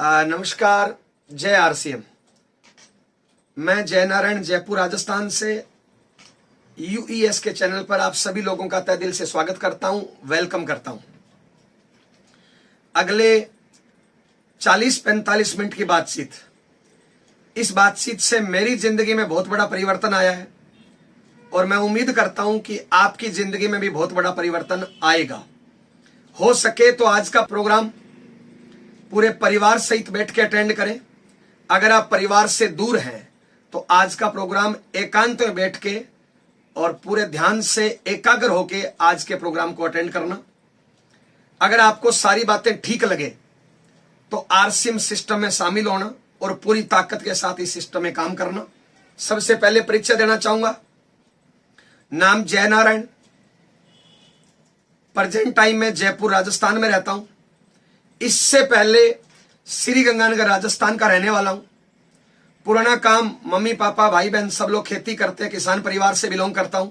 नमस्कार, जय आरसीएम। मैं जय नारायण जयपुर राजस्थान से यूईएस के चैनल पर आप सभी लोगों का तहे दिल से स्वागत करता हूं, वेलकम करता हूं। अगले 40-45 मिनट की बातचीत, इस बातचीत से मेरी जिंदगी में बहुत बड़ा परिवर्तन आया है और मैं उम्मीद करता हूं कि आपकी जिंदगी में भी बहुत बड़ा परिवर्तन आएगा। हो सके तो आज का प्रोग्राम पूरे परिवार सहित बैठ के अटेंड करें। अगर आप परिवार से दूर हैं तो आज का प्रोग्राम एकांत में बैठ के और पूरे ध्यान से एकाग्र होके आज के प्रोग्राम को अटेंड करना। अगर आपको सारी बातें ठीक लगे तो आरसीएम सिस्टम में शामिल होना और पूरी ताकत के साथ इस सिस्टम में काम करना। सबसे पहले परिचय देना चाहूंगा। नाम जय नारायण, प्रेजेंट टाइम में जयपुर राजस्थान में रहता हूं। इससे पहले श्री गंगानगर राजस्थान का रहने वाला हूं। पुराना काम मम्मी पापा भाई बहन सब लोग खेती करते हैं, किसान परिवार से बिलोंग करता हूं।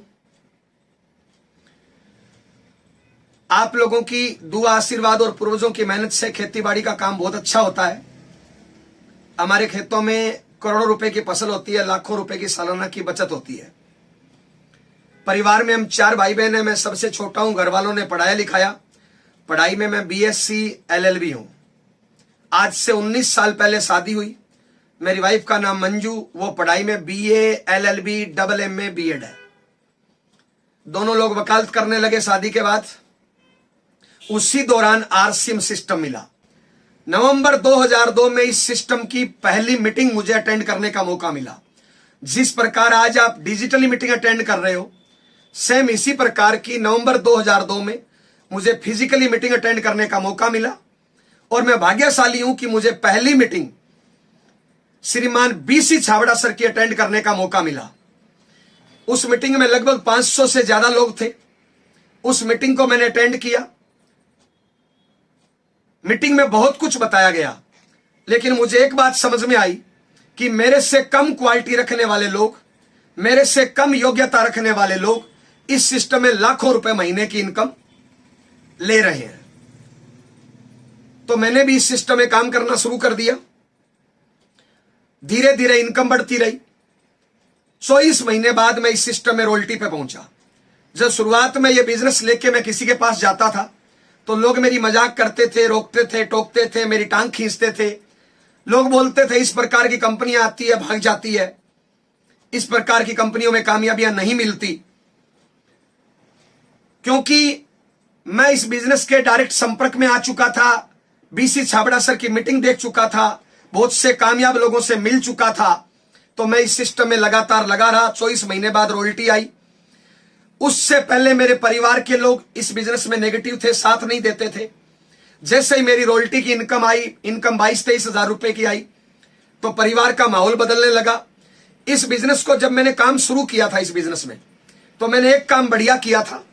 आप लोगों की दुआ आशीर्वाद और पूर्वजों की मेहनत से खेतीबाड़ी का काम बहुत अच्छा होता है। हमारे खेतों में करोड़ों रुपए की फसल होती है, लाखों रुपए की सालाना की बचत होती है। परिवार में हम 4 भाई बहन हैं, मैं सबसे छोटा हूं। घर वालों ने पढ़ाया लिखाया, पढ़ाई में मैं बीएससी एलएलबी हूं। आज से 19 साल पहले शादी हुई। मेरी वाइफ का नाम मंजू, वो पढ़ाई में BA LLB double MA BEd है। दोनों लोग वकालत करने लगे शादी के बाद। उसी दौरान आरसीएम सिस्टम मिला। नवंबर 2002 में इस सिस्टम की पहली मीटिंग मुझे अटेंड करने का मौका मिला। जिस प्रकार आज आप डिजिटली मीटिंग अटेंड कर रहे हो, सेम इसी प्रकार की नवंबर 2002 में मुझे फिजिकली मीटिंग अटेंड करने का मौका मिला। और मैं भाग्यशाली हूं कि मुझे पहली मीटिंग श्रीमान बीसी छाबड़ा सर की अटेंड करने का मौका मिला। उस मीटिंग में लगभग 500 से ज्यादा लोग थे। उस मीटिंग को मैंने अटेंड किया। मीटिंग में बहुत कुछ बताया गया, लेकिन मुझे एक बात समझ में आई कि मेरे से कम क्वालिटी रखने वाले लोग, मेरे से कम योग्यता रखने वाले लोग इस सिस्टम में लाखों रुपए महीने की इनकम ले रहे हैं। तो मैंने भी इस सिस्टम में काम करना शुरू कर दिया। धीरे धीरे इनकम बढ़ती रही। 24 महीने बाद मैं इस सिस्टम में रॉयल्टी पे पहुंचा। जब शुरुआत में यह बिजनेस लेके मैं किसी के पास जाता था तो लोग मेरी मजाक करते थे, रोकते थे, टोकते थे, मेरी टांग खींचते थे। लोग बोलते थे इस प्रकार की कंपनियां आती है भाग जाती है, इस प्रकार की कंपनियों में कामयाबियां नहीं मिलती। क्योंकि मैं इस बिजनेस के डायरेक्ट संपर्क में आ चुका था, बीसी छाबड़ा सर की मीटिंग देख चुका था, बहुत से कामयाब लोगों से मिल चुका था। तो मैं इस सिस्टम में लगातार लगा रहा। 24 महीने बाद रॉयल्टी आई। उससे पहले मेरे परिवार के लोग इस बिजनेस में नेगेटिव थे, साथ नहीं देते थे। जैसे ही मेरी रॉयल्टी की इनकम आई, इनकम 22-23 हजार रुपए की आई, तो परिवार का माहौल बदलने लगा। इस बिजनेस को जब मैंने काम शुरू किया था इस बिजनेस में, तो मैंने एक काम बढ़िया किया था।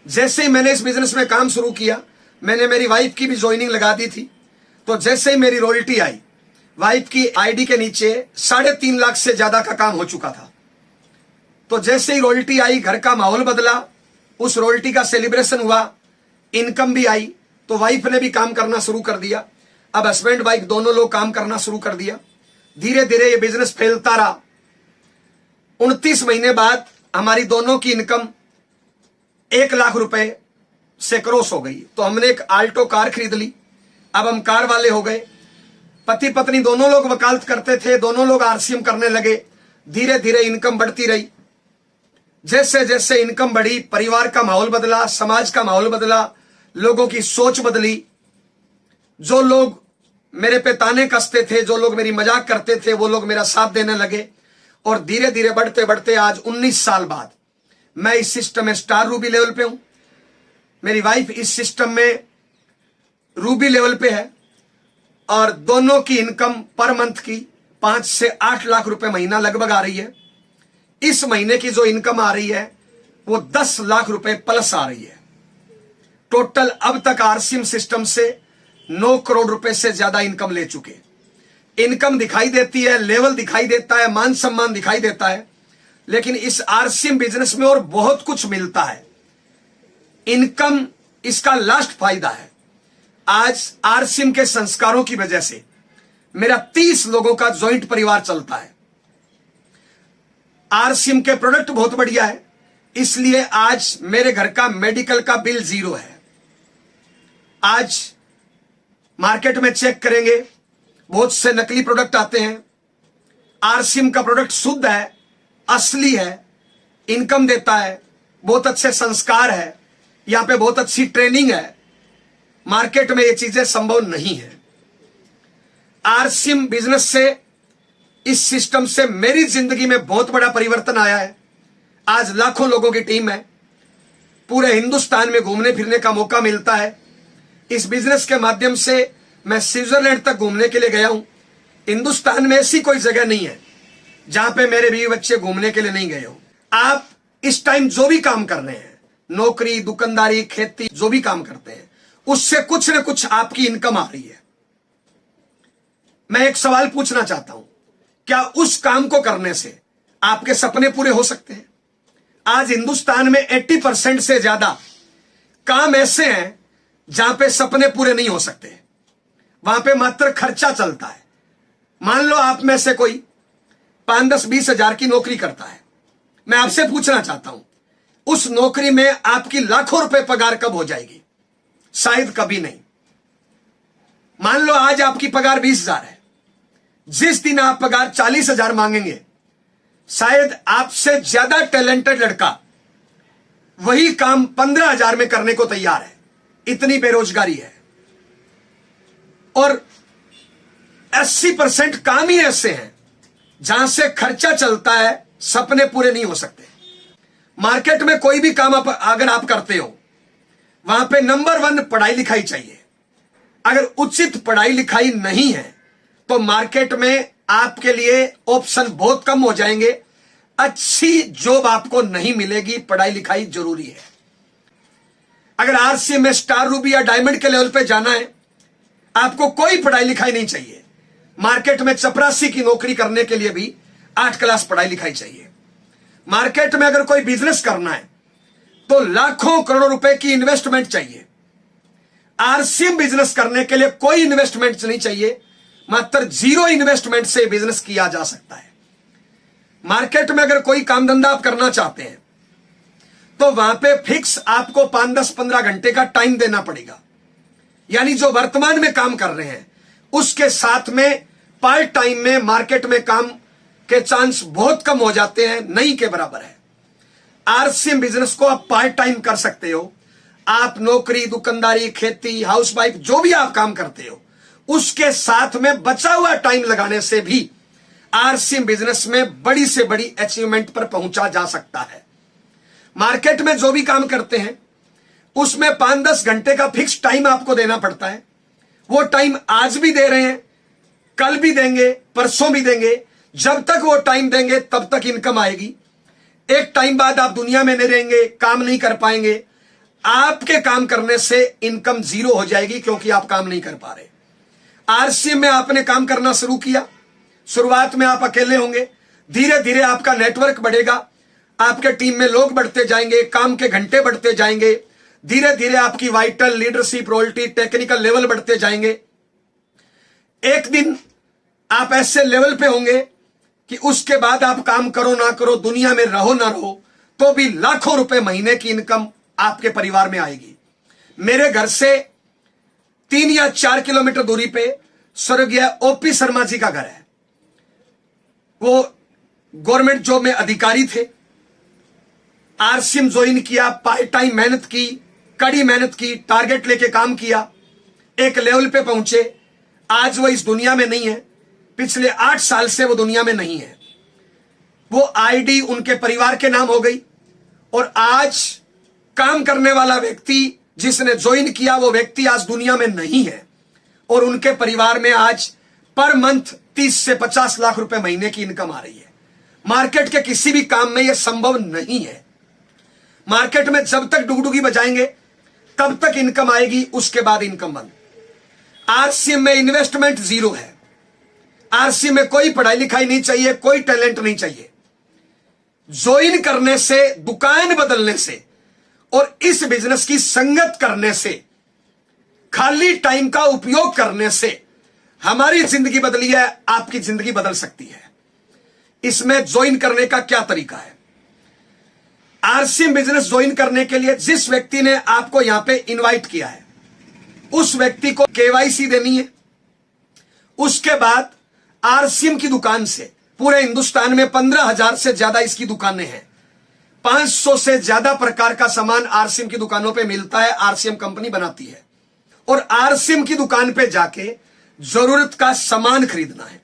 जैसे ही मैंने इस बिजनेस में काम शुरू किया, मैंने मेरी वाइफ की भी ज्वाइनिंग लगा दी थी। तो जैसे ही मेरी रॉयल्टी आई, वाइफ की आईडी के नीचे 3.5 लाख से ज्यादा का काम हो चुका था। तो जैसे ही रॉयल्टी आई, घर का माहौल बदला, उस रॉयल्टी का सेलिब्रेशन हुआ, इनकम भी आई, तो वाइफ ने भी काम करना शुरू कर दिया। अब हस्बैंड वाइफ दोनों लोग काम करना शुरू कर दिया। धीरे धीरे ये बिजनेस फैलता रहा। 29 महीने बाद हमारी दोनों की इनकम 1 लाख रुपए से क्रॉस हो गई। तो हमने एक आल्टो कार खरीद ली। अब हम कार वाले हो गए। पति पत्नी दोनों लोग वकालत करते थे, दोनों लोग आरसीएम करने लगे। धीरे धीरे इनकम बढ़ती रही। जैसे जैसे इनकम बढ़ी, परिवार का माहौल बदला, समाज का माहौल बदला, लोगों की सोच बदली। जो लोग मेरे पे ताने कसते थे, जो लोग मेरी मजाक करते थे, वो लोग मेरा साथ देने लगे। और धीरे धीरे बढ़ते बढ़ते आज 19 साल बाद मैं इस सिस्टम में स्टार रूबी लेवल पे हूं। मेरी वाइफ इस सिस्टम में रूबी लेवल पे है और दोनों की इनकम पर मंथ की 5 से 8 लाख रुपए महीना लगभग आ रही है। इस महीने की जो इनकम आ रही है वो 10 लाख रुपए प्लस आ रही है। टोटल अब तक आरसीएम सिस्टम से 9 करोड़ रुपए से ज्यादा इनकम ले चुके। इनकम दिखाई देती है, लेवल दिखाई देता है, मान सम्मान दिखाई देता है, लेकिन इस आरसीएम बिजनेस में और बहुत कुछ मिलता है। इनकम इसका लास्ट फायदा है। आज आरसीएम के संस्कारों की वजह से मेरा 30 लोगों का जॉइंट परिवार चलता है। आरसीएम के प्रोडक्ट बहुत बढ़िया है, इसलिए आज मेरे घर का मेडिकल का बिल 0 है। आज मार्केट में चेक करेंगे, बहुत से नकली प्रोडक्ट आते हैं। आरसीएम का प्रोडक्ट शुद्ध है, असली है, इनकम देता है, बहुत अच्छे संस्कार है, यहां पे बहुत अच्छी ट्रेनिंग है। मार्केट में ये चीजें संभव नहीं है। आरसीएम बिजनेस से, इस सिस्टम से मेरी जिंदगी में बहुत बड़ा परिवर्तन आया है। आज लाखों लोगों की टीम है, पूरे हिंदुस्तान में घूमने फिरने का मौका मिलता है। इस बिजनेस के माध्यम से मैं स्विट्जरलैंड तक घूमने के लिए गया हूं। हिंदुस्तान में ऐसी कोई जगह नहीं है जहां पे मेरे बीवी बच्चे घूमने के लिए नहीं गए हो। आप इस टाइम जो भी काम कर रहे हैं, नौकरी, दुकानदारी, खेती, जो भी काम करते हैं, उससे कुछ न कुछ आपकी इनकम आ रही है। मैं एक सवाल पूछना चाहता हूं, क्या उस काम को करने से आपके सपने पूरे हो सकते हैं? आज हिंदुस्तान में 80% से ज्यादा काम ऐसे हैं जहां पे सपने पूरे नहीं हो सकते, वहां पे मात्र खर्चा चलता है। मान लो आप में से कोई 5, 10, 20 हजार की नौकरी करता है। मैं आपसे पूछना चाहता हूं, उस नौकरी में आपकी लाखों रुपए पगार कब हो जाएगी? शायद कभी नहीं। मान लो आज आपकी पगार 20,000 है, जिस दिन आप पगार 40,000 मांगेंगे, शायद आपसे ज्यादा टैलेंटेड लड़का वही काम 15,000 में करने को तैयार है। इतनी बेरोजगारी है। और 80% काम ही ऐसे हैं जहां से खर्चा चलता है, सपने पूरे नहीं हो सकते। मार्केट में कोई भी काम अगर आप करते हो, वहां पे नंबर 1 पढ़ाई लिखाई चाहिए। अगर उचित पढ़ाई लिखाई नहीं है तो मार्केट में आपके लिए ऑप्शन बहुत कम हो जाएंगे, अच्छी जॉब आपको नहीं मिलेगी। पढ़ाई लिखाई जरूरी है। अगर आरसीएम में स्टार, रूबी या डायमंड के लेवल पे जाना है, आपको कोई पढ़ाई लिखाई नहीं चाहिए। मार्केट में चपरासी की नौकरी करने के लिए भी 8 क्लास पढ़ाई लिखाई चाहिए। मार्केट में अगर कोई बिजनेस करना है तो लाखों करोड़ों रुपए की इन्वेस्टमेंट चाहिए। आरसीएम बिजनेस करने के लिए कोई इन्वेस्टमेंट नहीं चाहिए, मात्र 0 इन्वेस्टमेंट से बिजनेस किया जा सकता है। मार्केट में अगर कोई काम धंधा आप करना चाहते हैं तो वहां पे फिक्स आपको 5, 10, 15 घंटे का टाइम देना पड़ेगा। यानी जो वर्तमान में काम कर रहे हैं उसके साथ में पार्ट टाइम में मार्केट में काम के चांस बहुत कम हो जाते हैं, नहीं के बराबर है। आरसीएम बिजनेस को आप पार्ट टाइम कर सकते हो। आप नौकरी, दुकानदारी, खेती, हाउसवाइफ, जो भी आप काम करते हो, उसके साथ में बचा हुआ टाइम लगाने से भी आरसीएम बिजनेस में बड़ी से बड़ी अचीवमेंट पर पहुंचा जा सकता है। मार्केट में जो भी काम करते हैं उसमें 5, 10 घंटे का फिक्स टाइम आपको देना पड़ता है। वो टाइम आज भी दे रहे हैं, कल भी देंगे, परसों भी देंगे। जब तक वो टाइम देंगे तब तक इनकम आएगी। एक टाइम बाद आप दुनिया में नहीं रहेंगे, काम नहीं कर पाएंगे। आपके काम करने से इनकम 0 हो जाएगी, क्योंकि आप काम नहीं कर पा रहे। आरसीएम में आपने काम करना शुरू किया, शुरुआत में आप अकेले होंगे, धीरे धीरे आपका नेटवर्क बढ़ेगा, आपके टीम में लोग बढ़ते जाएंगे, काम के घंटे बढ़ते जाएंगे, धीरे धीरे आपकी vital, leadership, royalty, technical level बढ़ते जाएंगे। एक दिन आप ऐसे लेवल पे होंगे कि उसके बाद आप काम करो ना करो, दुनिया में रहो ना रहो, तो भी लाखों रुपए महीने की इनकम आपके परिवार में आएगी। मेरे घर से 3 या 4 किलोमीटर दूरी पे स्वर्गीय ओपी शर्मा जी का घर है। वो गवर्नमेंट जॉब में अधिकारी थे। आरसीएम ज्वाइन किया, पार्ट टाइम मेहनत की, कड़ी मेहनत की, टारगेट लेके काम किया, एक लेवल पे पहुंचे। आज वो इस दुनिया में नहीं है, पिछले 8 साल से वो दुनिया में नहीं है। वो आईडी उनके परिवार के नाम हो गई, और आज काम करने वाला व्यक्ति जिसने ज्वाइन किया वो व्यक्ति आज दुनिया में नहीं है, और उनके परिवार में आज पर मंथ 30 से 50 लाख रुपए महीने की इनकम आ रही है। मार्केट के किसी भी काम में यह संभव नहीं है। मार्केट में जब तक डुगडुगी बजाएंगे तब तक इनकम आएगी, उसके बाद इनकम बंद। आरसीएम में इन्वेस्टमेंट 0 है। आरसीएम में कोई पढ़ाई लिखाई नहीं चाहिए, कोई टैलेंट नहीं चाहिए। ज्वाइन करने से, दुकान बदलने से और इस बिजनेस की संगत करने से खाली टाइम का उपयोग करने से हमारी जिंदगी बदली है, आपकी जिंदगी बदल सकती है। इसमें ज्वाइन करने का क्या तरीका है? आरसीएम बिजनेस ज्वाइन करने के लिए जिस व्यक्ति ने आपको यहां पे इनवाइट किया है उस व्यक्ति को केवाईसी देनी है। उसके बाद आरसीएम की दुकान से पूरे हिंदुस्तान में 15,000 से ज्यादा इसकी दुकानें हैं। 500 से ज्यादा प्रकार का सामान आरसीएम की दुकानों पे मिलता है, आरसीएम कंपनी बनाती है। और आरसीएम की दुकान पे जाके जरूरत का सामान खरीदना है।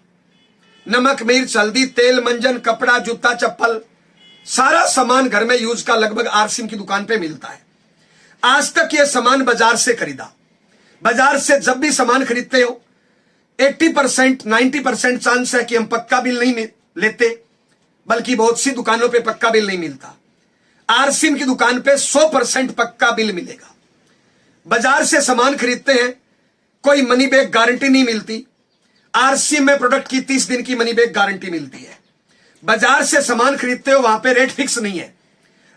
नमक, मिर्च, हल्दी, तेल, मंजन, कपड़ा, जूता, चप्पल, सारा सामान घर में यूज का लगभग आरसीएम की दुकान पे मिलता है। आज तक यह सामान बाजार से खरीदा। बाजार से जब भी सामान खरीदते हो 80% 90% चांस है कि हम पक्का बिल नहीं लेते, बल्कि बहुत सी दुकानों पे पक्का बिल नहीं मिलता। आरसीएम की दुकान पे 100% पक्का बिल मिलेगा। बाजार से सामान खरीदते हैं, कोई मनी बैक गारंटी नहीं मिलती। आरसीएम में प्रोडक्ट की 30 दिन की मनी बैक गारंटी मिलती है। बाजार से सामान खरीदते हो, वहां पे रेट फिक्स नहीं है।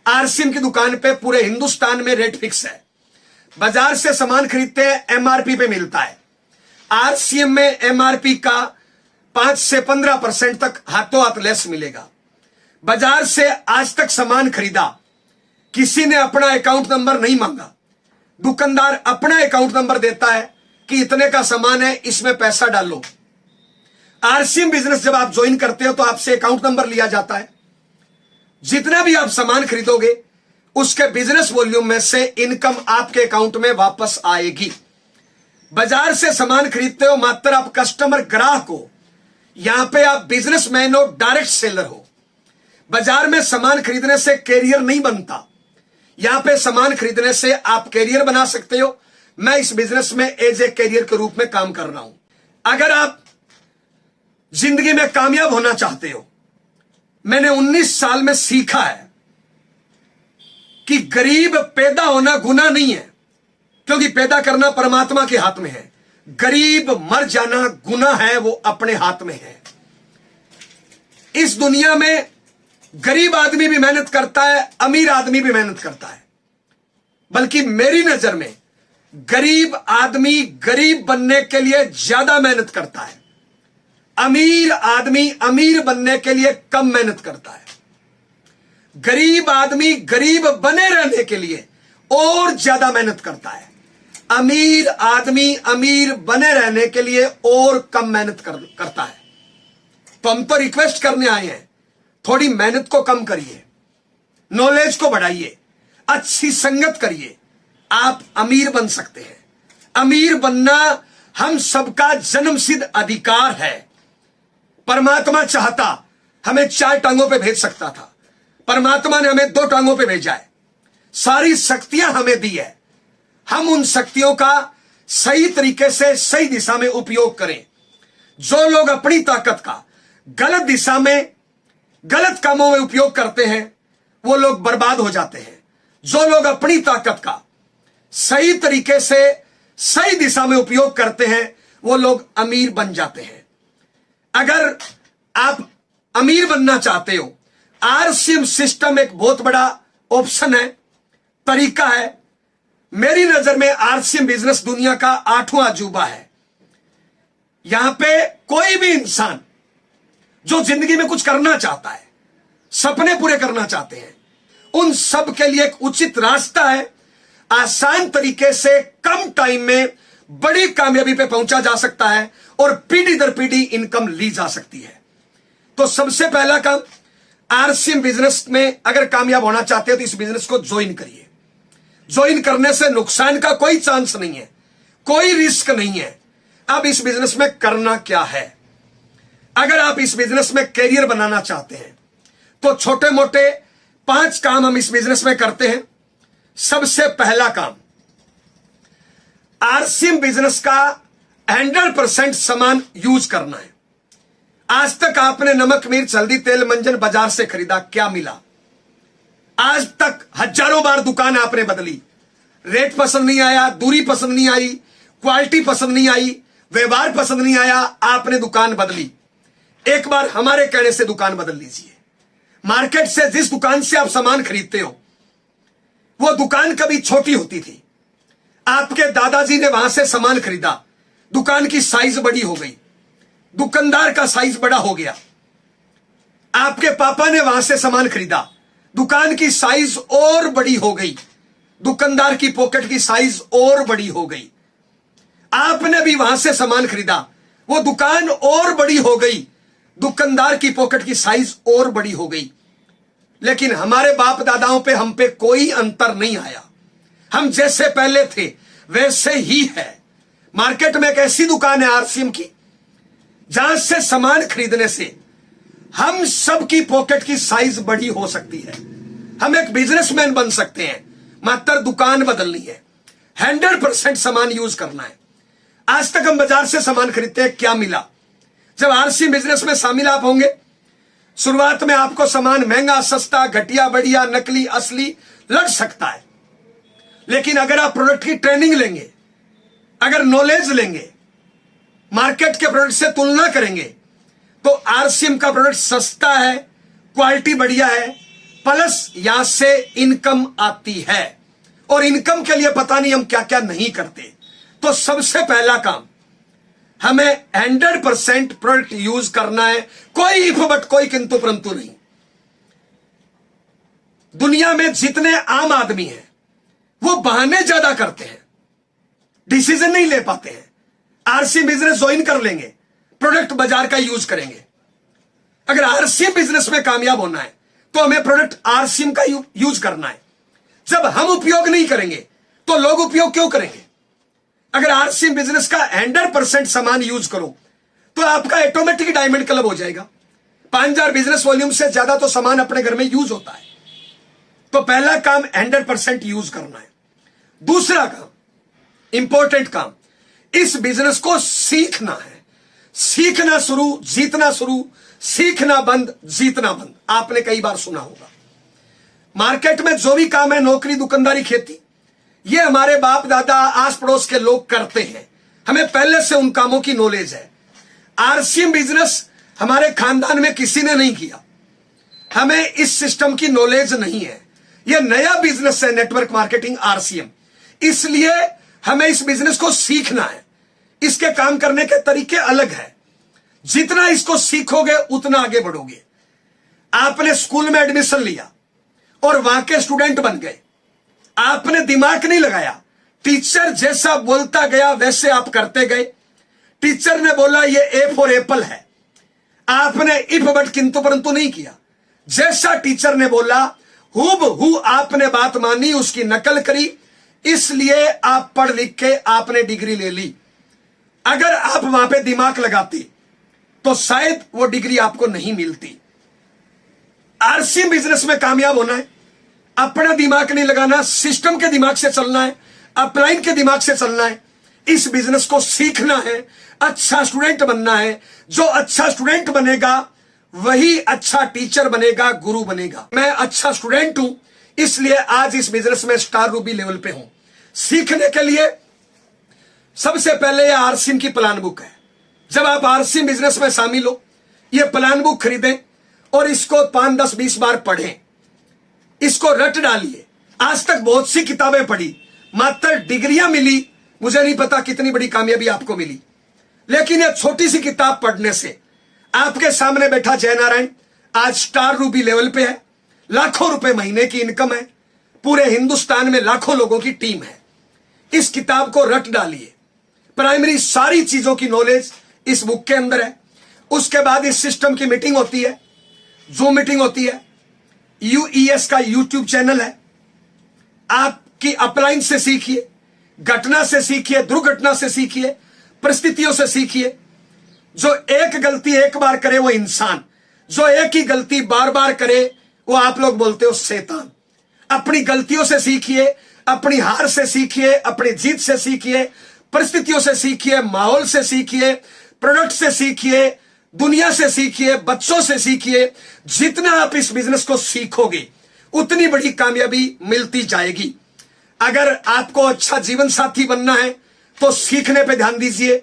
आरसीएम की दुकान पे पूरे हिंदुस्तान में रेट फिक्स है। बाजार से सामान खरीदते हैं, एमआरपी पे मिलता है। आरसीएम में एमआरपी का 5 से 15% तक हाथों हाथ लेस मिलेगा। बाजार से आज तक सामान खरीदा, किसी ने अपना अकाउंट नंबर नहीं मांगा। दुकानदार अपना अकाउंट नंबर देता है कि इतने का सामान है, इसमें पैसा डालो। आरसीएम बिजनेस जब आप ज्वाइन करते हो तो आपसे अकाउंट नंबर लिया जाता है। जितना भी आप सामान खरीदोगे उसके बिजनेस वॉल्यूम में से इनकम आपके अकाउंट में वापस आएगी। बाजार से सामान खरीदते हो, मात्र आप कस्टमर ग्राहक हो। यहां पे आप बिजनेसमैन हो, डायरेक्ट सेलर हो। बाजार में सामान खरीदने से कैरियर नहीं बनता। यहां पे सामान खरीदने से आप कैरियर बना सकते हो। मैं इस बिजनेस में एज ए कैरियर के रूप में काम कर रहा हूं। अगर आप जिंदगी में कामयाब होना चाहते हो, मैंने 19 साल में सीखा है कि गरीब पैदा होना गुनाह नहीं है, क्योंकि पैदा करना परमात्मा के हाथ में है। गरीब मर जाना गुनाह है, वो अपने हाथ में है। इस दुनिया में गरीब आदमी भी मेहनत करता है, अमीर आदमी भी मेहनत करता है, बल्कि मेरी नजर में गरीब आदमी गरीब बनने के लिए ज्यादा मेहनत करता है। अमीर आदमी अमीर बनने के लिए कम मेहनत करता है। गरीब आदमी गरीब बने रहने के लिए और ज्यादा मेहनत करता है। अमीर आदमी अमीर बने रहने के लिए और कम मेहनत करता है। तो हम तो रिक्वेस्ट करने आए हैं, थोड़ी मेहनत को कम करिए, नॉलेज को बढ़ाइए, अच्छी संगत करिए, आप अमीर बन सकते हैं। अमीर बनना हम सबका जन्मसिद्ध अधिकार है। परमात्मा चाहता हमें 4 टांगों पे भेज सकता था, परमात्मा ने हमें 2 टांगों पे भेजा है। सारी शक्तियां हमें दी है, हम उन शक्तियों का सही तरीके से सही दिशा में उपयोग करें। जो लोग अपनी ताकत का गलत दिशा में गलत कामों में उपयोग करते हैं वो लोग बर्बाद हो जाते हैं। जो लोग अपनी ताकत का सही तरीके से सही दिशा में उपयोग करते हैं वो लोग अमीर बन जाते हैं। अगर आप अमीर बनना चाहते हो, आरसीएम सिस्टम एक बहुत बड़ा ऑप्शन है, तरीका है। मेरी नजर में आरसीएम बिजनेस दुनिया का 8वां अजूबा है। यहां पे कोई भी इंसान जो जिंदगी में कुछ करना चाहता है, सपने पूरे करना चाहते हैं, उन सब के लिए एक उचित रास्ता है। आसान तरीके से कम टाइम में बड़ी कामयाबी पे पहुंचा जा सकता है और पीढ़ी दर पीढ़ी इनकम ली जा सकती है। तो सबसे पहला काम, आरसीएम बिजनेस में अगर कामयाब होना चाहते हो तो इस बिजनेस को ज्वाइन करिए। ज्वाइन करने से नुकसान का कोई चांस नहीं है, कोई रिस्क नहीं है। अब इस बिजनेस में करना क्या है? अगर आप इस बिजनेस में कैरियर बनाना चाहते हैं तो छोटे मोटे 5 काम हम इस बिजनेस में करते हैं। सबसे पहला काम, आरसीएम बिजनेस का 100% सामान यूज करना है। आज तक आपने नमक, मिर्च, हल्दी, तेल, मंजन बाजार से खरीदा, क्या मिला? आज तक हजारों बार दुकान आपने बदली, रेट पसंद नहीं आया, दूरी पसंद नहीं आई, क्वालिटी पसंद नहीं आई, व्यवहार पसंद नहीं आया, आपने दुकान बदली। एक बार हमारे कहने से दुकान बदल लीजिए। मार्केट से जिस दुकान से आप सामान खरीदते हो वो दुकान कभी छोटी होती थी, आपके दादाजी ने वहां से सामान खरीदा, दुकान की साइज बड़ी हो गई, दुकानदार का साइज बड़ा हो गया। आपके पापा ने वहां से सामान खरीदा, दुकान की साइज और बड़ी हो गई, दुकानदार की पॉकेट की साइज और बड़ी हो गई। आपने भी वहां से सामान खरीदा, वो दुकान और बड़ी हो गई, दुकानदार की पॉकेट की साइज और बड़ी हो गई। लेकिन हमारे बाप दादाओं पे हम पे कोई अंतर नहीं आया, हम जैसे पहले थे वैसे ही है। मार्केट में एक ऐसी दुकान है आरसीएम की, जहां से सामान खरीदने से हम सब की पॉकेट की साइज बड़ी हो सकती है। हम एक बिजनेसमैन बन सकते हैं, मात्र दुकान बदलनी है, 100% सामान यूज करना है। आज तक हम बाजार से सामान खरीदते हैं, क्या मिला? जब आरसी बिजनेस में शामिल आप होंगे, शुरुआत में आपको सामान महंगा, सस्ता, घटिया, बढ़िया, नकली, असली लग सकता है। लेकिन अगर आप प्रोडक्ट की ट्रेनिंग लेंगे, अगर नॉलेज लेंगे, मार्केट के प्रोडक्ट से तुलना करेंगे, तो आरसीएम का प्रोडक्ट सस्ता है, क्वालिटी बढ़िया है, प्लस यहां से इनकम आती है। और इनकम के लिए पता नहीं हम क्या क्या नहीं करते। तो सबसे पहला काम, हमें 100% प्रोडक्ट यूज करना है, कोई इफ बट कोई किंतु परंतु नहीं। दुनिया में जितने आम आदमी हैं वो बहाने ज्यादा करते हैं, डिसीजन नहीं ले पाते हैं। आरसी बिजनेस ज्वाइन कर लेंगे, प्रोडक्ट बाजार का यूज करेंगे। अगर आरसी बिजनेस में कामयाब होना है तो हमें प्रोडक्ट आरसीएम का यूज करना है। जब हम उपयोग नहीं करेंगे तो लोग उपयोग क्यों करेंगे? अगर आरसीएम बिजनेस का 100% सामान यूज करो तो आपका ऑटोमेटिक डायमंड क्लब हो जाएगा। 5000 बिजनेस वॉल्यूम से ज्यादा तो सामान अपने घर में यूज होता है। तो पहला काम 100% यूज करना है। दूसरा काम, इंपॉर्टेंट काम, इस बिजनेस को सीखना है। सीखना शुरू, जीतना शुरू, सीखना बंद, जीतना बंद। आपने कई बार सुना होगा, मार्केट में जो भी काम है, नौकरी, दुकानदारी, खेती, ये हमारे बाप दादा, आस पड़ोस के लोग करते हैं, हमें पहले से उन कामों की नॉलेज है। आरसीएम बिजनेस हमारे खानदान में किसी ने नहीं किया, हमें इस सिस्टम की नॉलेज नहीं है। यह नया बिजनेस है, नेटवर्क मार्केटिंग, आरसीएम। इसलिए हमें इस बिजनेस को सीखना है। इसके काम करने के तरीके अलग है। जितना इसको सीखोगे उतना आगे बढ़ोगे। आपने स्कूल में एडमिशन लिया और वहां के स्टूडेंट बन गए, आपने दिमाग नहीं लगाया, टीचर जैसा बोलता गया वैसे आप करते गए। टीचर ने बोला ये ए फॉर एप्पल है, आपने इफ बट किंतु परंतु नहीं किया। जैसा टीचर ने बोला हूबहू आपने बात मानी, उसकी नकल करी, इसलिए आप पढ़ लिख के आपने डिग्री ले ली। अगर आप वहां पे दिमाग लगाते तो शायद वो डिग्री आपको नहीं मिलती। आरसीएम बिजनेस में कामयाब होना है, अपना दिमाग नहीं लगाना, सिस्टम के दिमाग से चलना है, अपलाइन के दिमाग से चलना है। इस बिजनेस को सीखना है, अच्छा स्टूडेंट बनना है। जो अच्छा स्टूडेंट बनेगा वही अच्छा टीचर बनेगा, गुरु बनेगा। मैं अच्छा स्टूडेंट हूं, इसलिए आज इस बिजनेस में स्टार रूबी लेवल पे हूं। सीखने के लिए सबसे पहले यह आरसीएम की प्लान बुक है। जब आप आरसीएम बिजनेस में शामिल हो, यह प्लान बुक खरीदें और इसको 5, 10, 20 बार पढ़ें, इसको रट डालिए। आज तक बहुत सी किताबें पढ़ी, मात्र डिग्रियां मिली, मुझे नहीं पता कितनी बड़ी कामयाबी आपको मिली। लेकिन यह छोटी सी किताब पढ़ने से, आपके सामने बैठा जयनारायण आज स्टार रूबी लेवल पे है, लाखों रुपए महीने की इनकम है, पूरे हिंदुस्तान में लाखों लोगों की टीम है। इस किताब को रट डालिए। प्राइमरी सारी चीजों की नॉलेज इस बुक के अंदर है। उसके बाद इस सिस्टम की मीटिंग होती है, जूम मीटिंग होती है, यूईएस का यूट्यूब चैनल है। आपकी अपलाइन से सीखिए, घटना से सीखिए, दुर्घटना से सीखिए, परिस्थितियों से सीखिए। जो एक गलती एक बार करे वो इंसान, जो एक ही गलती बार बार करे वो आप लोग बोलते हो शैतान। अपनी गलतियों से सीखिए, अपनी हार से सीखिए, अपनी जीत से सीखिए, परिस्थितियों से सीखिए, माहौल से सीखिए, प्रोडक्ट से सीखिए, दुनिया से सीखिए, बच्चों से सीखिए। जितना आप इस बिजनेस को सीखोगे उतनी बड़ी कामयाबी मिलती जाएगी। अगर आपको अच्छा जीवन साथी बनना है तो सीखने पे ध्यान दीजिए।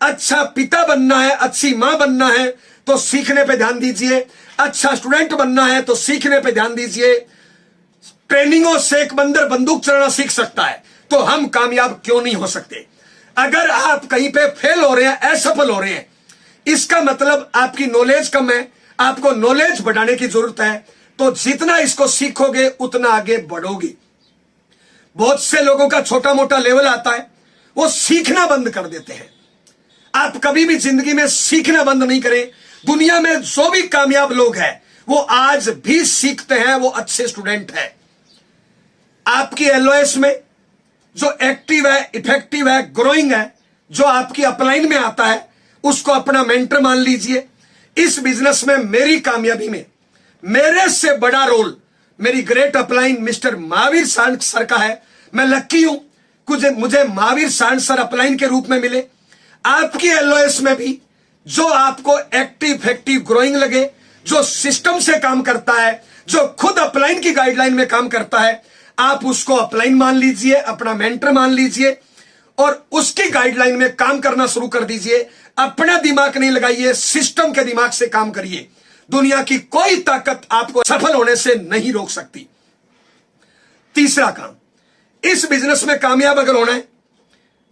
अच्छा पिता बनना है, अच्छी मां बनना है तो सीखने पे ध्यान दीजिए। अच्छा स्टूडेंट बनना है तो सीखने पे ध्यान दीजिए। ट्रेनिंगों से एक बंदर बंदूक चलाना सीख सकता है, तो हम कामयाब क्यों नहीं हो सकते। अगर आप कहीं पे फेल हो रहे हैं, असफल हो रहे हैं, इसका मतलब आपकी नॉलेज कम है, आपको नॉलेज बढ़ाने की जरूरत है। तो जितना इसको सीखोगे उतना आगे बढ़ोगे। बहुत से लोगों का छोटा मोटा लेवल आता है, वो सीखना बंद कर देते हैं। आप कभी भी जिंदगी में सीखना बंद नहीं करें। दुनिया में जो भी कामयाब लोग हैं वो आज भी सीखते हैं, वो अच्छे स्टूडेंट हैं। आपकी एलओएस में जो एक्टिव है, इफेक्टिव है, ग्रोइंग है, जो आपकी अपलाइन में आता है, उसको अपना मेंटर मान लीजिए। इस बिजनेस में मेरी कामयाबी में मेरे से बड़ा रोल मेरी ग्रेट अपलाइन मिस्टर महावीर सांड सर का है। मैं लक्की हूं मुझे महावीर सांड सर अपलाइन के रूप में मिले। आपकी एलओएस में भी जो आपको एक्टिव इफेक्टिव ग्रोइंग लगे, जो सिस्टम से काम करता है, जो खुद अपलाइन की गाइडलाइन में काम करता है, आप उसको अपलाइन मान लीजिए, अपना मेंटर मान लीजिए और उसकी गाइडलाइन में काम करना शुरू कर दीजिए। अपना दिमाग नहीं लगाइए, सिस्टम के दिमाग से काम करिए। दुनिया की कोई ताकत आपको सफल होने से नहीं रोक सकती। तीसरा काम, इस बिजनेस में कामयाब अगर होना है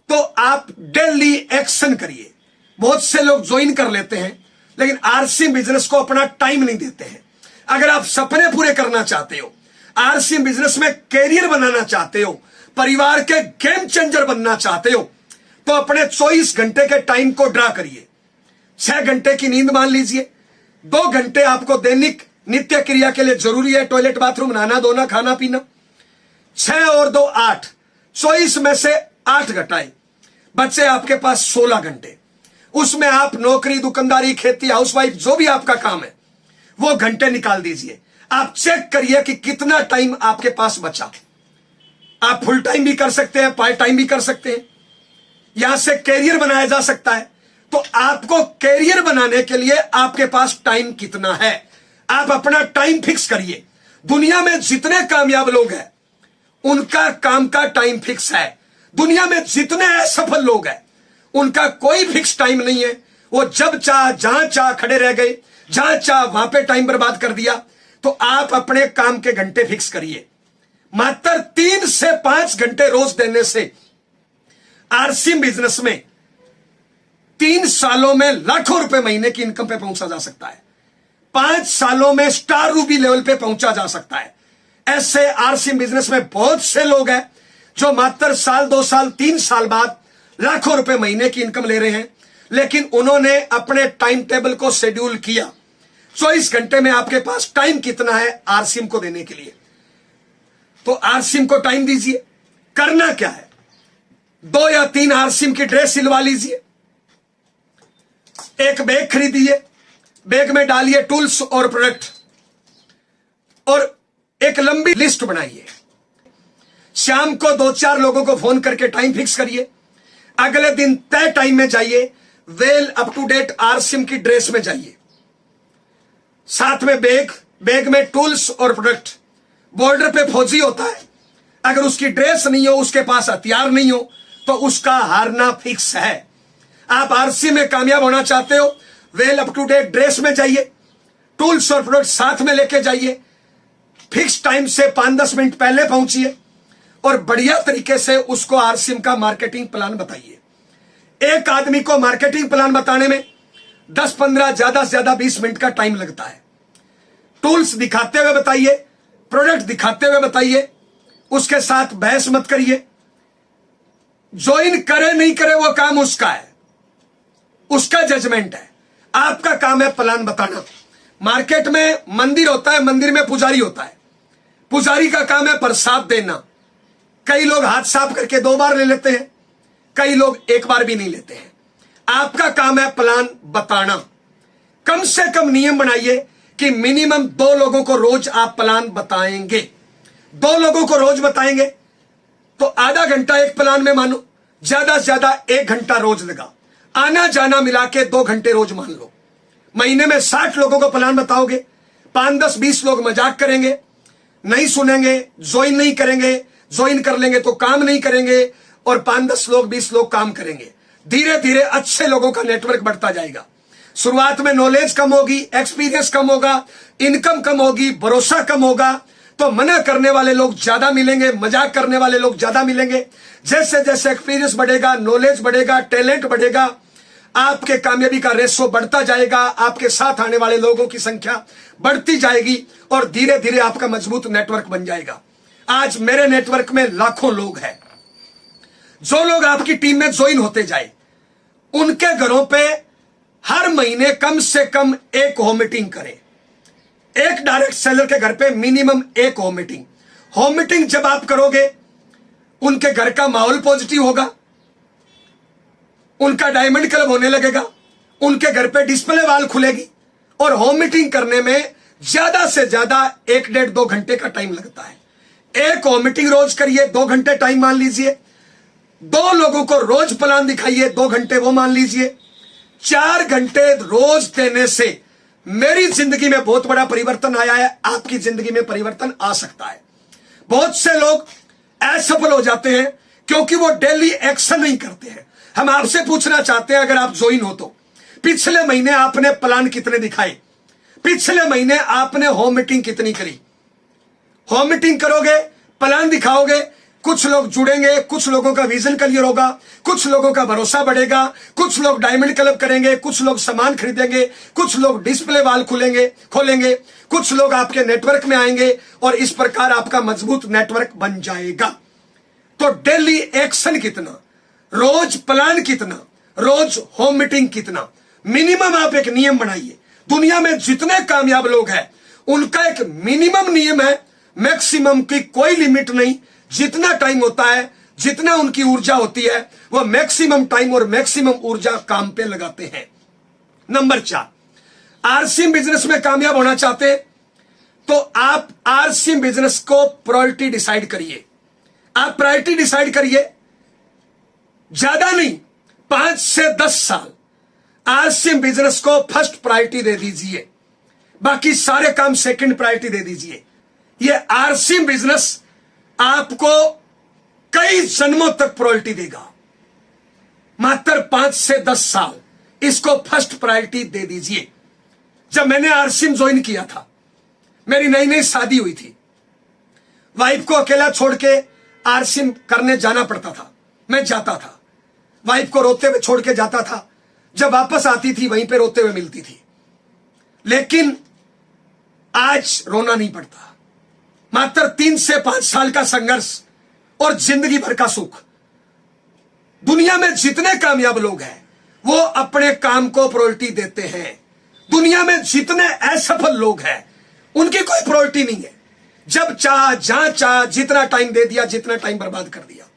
तो आप डेली एक्शन करिए। बहुत से लोग ज्वाइन कर लेते हैं लेकिन आरसी बिजनेस को अपना टाइम नहीं देते हैं। अगर आप सपने पूरे करना चाहते हो, आरसी बिजनेस में कैरियर बनाना चाहते हो, परिवार के गेम चेंजर बनना चाहते हो, तो अपने 24 घंटे के टाइम को ड्रा करिए। 6 घंटे की नींद मान लीजिए, 2 घंटे आपको दैनिक नित्य क्रिया के लिए जरूरी है, टॉयलेट बाथरूम, नहाना धोना, खाना पीना। 6 और 2 8, 24 में से 8 घटाए, बचे आपके पास 16 घंटे। उसमें आप नौकरी, दुकानदारी, खेती, हाउसवाइफ, जो भी आपका काम है वो घंटे निकाल दीजिए। आप चेक करिए कि कितना टाइम आपके पास बचा। आप फुल टाइम भी कर सकते हैं, पार्ट टाइम भी कर सकते हैं। यहां से कैरियर बनाया जा सकता है। तो आपको कैरियर बनाने के लिए आपके पास टाइम कितना है, आप अपना टाइम फिक्स करिए। दुनिया में जितने कामयाब लोग हैं उनका काम का टाइम फिक्स है। दुनिया में जितने असफल लोग हैं उनका कोई फिक्स टाइम नहीं है। वो जब चाह जहां चाह खड़े रह गए, जहां चाह वहां पे टाइम बर्बाद कर दिया। तो आप अपने काम के घंटे फिक्स करिए। मात्र 3 से 5 घंटे रोज देने से आरसी बिजनेस में 3 सालों में लाखों रुपए महीने की इनकम पे पहुंचा जा सकता है। 5 सालों में स्टार रूबी लेवल पे पहुंचा जा सकता है। ऐसे आरसी बिजनेस में बहुत से लोग हैं जो मात्र साल, 2 साल, 3 साल बाद लाखों रुपए महीने की इनकम ले रहे हैं। लेकिन उन्होंने अपने टाइम टेबल को शेड्यूल किया। 24 घंटे में आपके पास टाइम कितना है आरसीएम को देने के लिए, तो आरसीएम को टाइम दीजिए। करना क्या है, 2 या 3 आरसीएम की ड्रेस सिलवा लीजिए, एक बैग खरीदिए, बैग में डालिए टूल्स और प्रोडक्ट, और एक लंबी लिस्ट बनाइए। शाम को 2-4 लोगों को फोन करके टाइम फिक्स करिए। अगले दिन तय टाइम में जाइए, well up to date RCM की ड्रेस में जाइए, साथ में बैग में टूल्स और प्रोडक्ट। बॉर्डर पे फौजी होता है, अगर उसकी ड्रेस नहीं हो, उसके पास हथियार नहीं हो, तो उसका हारना फिक्स है। आप आरसी में कामयाब होना चाहते हो, well up to date dress में जाइए, टूल्स और प्रोडक्ट साथ में लेके जाइए, फिक्स टाइम से 5-10 मिनट पहले पहुंचिए और बढ़िया तरीके से उसको आरसीएम का मार्केटिंग प्लान बताइए। एक आदमी को मार्केटिंग प्लान बताने में 10-15, ज्यादा से ज्यादा 20 मिनट का टाइम लगता है। टूल्स दिखाते हुए बताइए, प्रोडक्ट दिखाते हुए बताइए, उसके साथ बहस मत करिए। ज्वाइन करे नहीं करे वो काम उसका है, उसका जजमेंट है। आपका काम है प्लान बताना। मार्केट में मंदिर होता है, मंदिर में पुजारी होता है, पुजारी का काम है प्रसाद देना। कई लोग हाथ साफ करके 2 बार ले लेते हैं, कई लोग 1 बार भी नहीं लेते हैं। आपका काम है प्लान बताना। कम से कम नियम बनाइए कि मिनिमम 2 लोगों को रोज आप प्लान बताएंगे। 2 लोगों को रोज बताएंगे तो आधा घंटा एक प्लान में मानो, ज्यादा से ज्यादा 1 घंटा रोज लगा। आना जाना मिला के 2 घंटे रोज मान लो। महीने में 60 लोगों को प्लान बताओगे, 5-10-20 लोग मजाक करेंगे, नहीं सुनेंगे, ज्वाइन नहीं करेंगे, ज्वाइन कर लेंगे तो काम नहीं करेंगे, और 5-10 लोग 20 लोग काम करेंगे। धीरे धीरे अच्छे लोगों का नेटवर्क बढ़ता जाएगा। शुरुआत में नॉलेज कम होगी, एक्सपीरियंस कम होगा, इनकम कम होगी, भरोसा कम होगा, तो मना करने वाले लोग ज्यादा मिलेंगे, मजाक करने वाले लोग ज्यादा मिलेंगे। जैसे जैसे एक्सपीरियंस बढ़ेगा, नॉलेज बढ़ेगा, टैलेंट बढ़ेगा, आपके कामयाबी का रेशो बढ़ता जाएगा, आपके साथ आने वाले लोगों की संख्या बढ़ती जाएगी और धीरे धीरे आपका मजबूत नेटवर्क बन जाएगा। आज मेरे नेटवर्क में लाखों लोग हैं। जो लोग आपकी टीम में ज्वाइन होते जाए, उनके घरों पे हर महीने कम से कम एक होम मीटिंग करें। एक डायरेक्ट सेलर के घर पे मिनिमम एक होम मीटिंग। होम मीटिंग जब आप करोगे, उनके घर का माहौल पॉजिटिव होगा, उनका डायमंड क्लब होने लगेगा, उनके घर पे डिस्प्ले वॉल खुलेगी और होम मीटिंग करने में ज्यादा से ज्यादा 1-1.5-2 घंटे का टाइम लगता है। एक होम मीटिंग रोज करिए, 2 घंटे टाइम मान लीजिए। 2 लोगों को रोज प्लान दिखाइए, 2 घंटे वो मान लीजिए। 4 घंटे रोज देने से मेरी जिंदगी में बहुत बड़ा परिवर्तन आया है, आपकी जिंदगी में परिवर्तन आ सकता है। बहुत से लोग असफल हो जाते हैं क्योंकि वो डेली एक्शन नहीं करते हैं। हम आपसे पूछना चाहते हैं, अगर आप ज्वाइन हो तो पिछले महीने आपने प्लान कितने दिखाए? पिछले महीने आपने होम मीटिंग कितनी करी? होम मीटिंग करोगे, प्लान दिखाओगे, कुछ लोग जुड़ेंगे, कुछ लोगों का विजन क्लियर होगा, कुछ लोगों का भरोसा बढ़ेगा, कुछ लोग डायमंड क्लब करेंगे, कुछ लोग सामान खरीदेंगे, कुछ लोग डिस्प्ले वॉल खोलेंगे, कुछ लोग आपके नेटवर्क में आएंगे और इस प्रकार आपका मजबूत नेटवर्क बन जाएगा। तो डेली एक्शन कितना, रोज प्लान कितना, रोज होम मीटिंग कितना, मिनिमम आप एक नियम बनाइए। दुनिया में जितने कामयाब लोग हैं उनका एक मिनिमम नियम है, मैक्सिमम की कोई लिमिट नहीं। जितना टाइम होता है, जितना उनकी ऊर्जा होती है, वो मैक्सिमम टाइम और मैक्सिमम ऊर्जा काम पे लगाते हैं। नंबर 4, आरसीएम बिजनेस में कामयाब होना चाहते तो आप आरसीएम बिजनेस को प्रायोरिटी डिसाइड करिए। आप प्रायोरिटी डिसाइड करिए, ज्यादा नहीं, 5 से 10 साल आरसीएम बिजनेस को फर्स्ट प्रायोरिटी दे दीजिए, बाकी सारे काम सेकंड प्रायोरिटी दे दीजिए। ये आरसीएम बिजनेस आपको कई जन्मों तक प्रायोरिटी देगा। मात्र 5 से 10 साल इसको फर्स्ट प्रायोरिटी दे दीजिए। जब मैंने आरसीएम ज्वाइन किया था, मेरी नई नई शादी हुई थी, वाइफ को अकेला छोड़ के आरसीएम करने जाना पड़ता था। मैं जाता था, वाइफ को रोते हुए छोड़ के जाता था, जब वापस आती थी वहीं पे रोते हुए मिलती थी। लेकिन आज रोना नहीं पड़ता। मात्र 3 से 5 साल का संघर्ष और जिंदगी भर का सुख। दुनिया में जितने कामयाब लोग हैं वो अपने काम को प्रायोरिटी देते हैं। दुनिया में जितने असफल लोग हैं उनकी कोई प्रायोरिटी नहीं है। जब चाह, जहां चाह, जितना टाइम दे दिया, जितना टाइम बर्बाद कर दिया।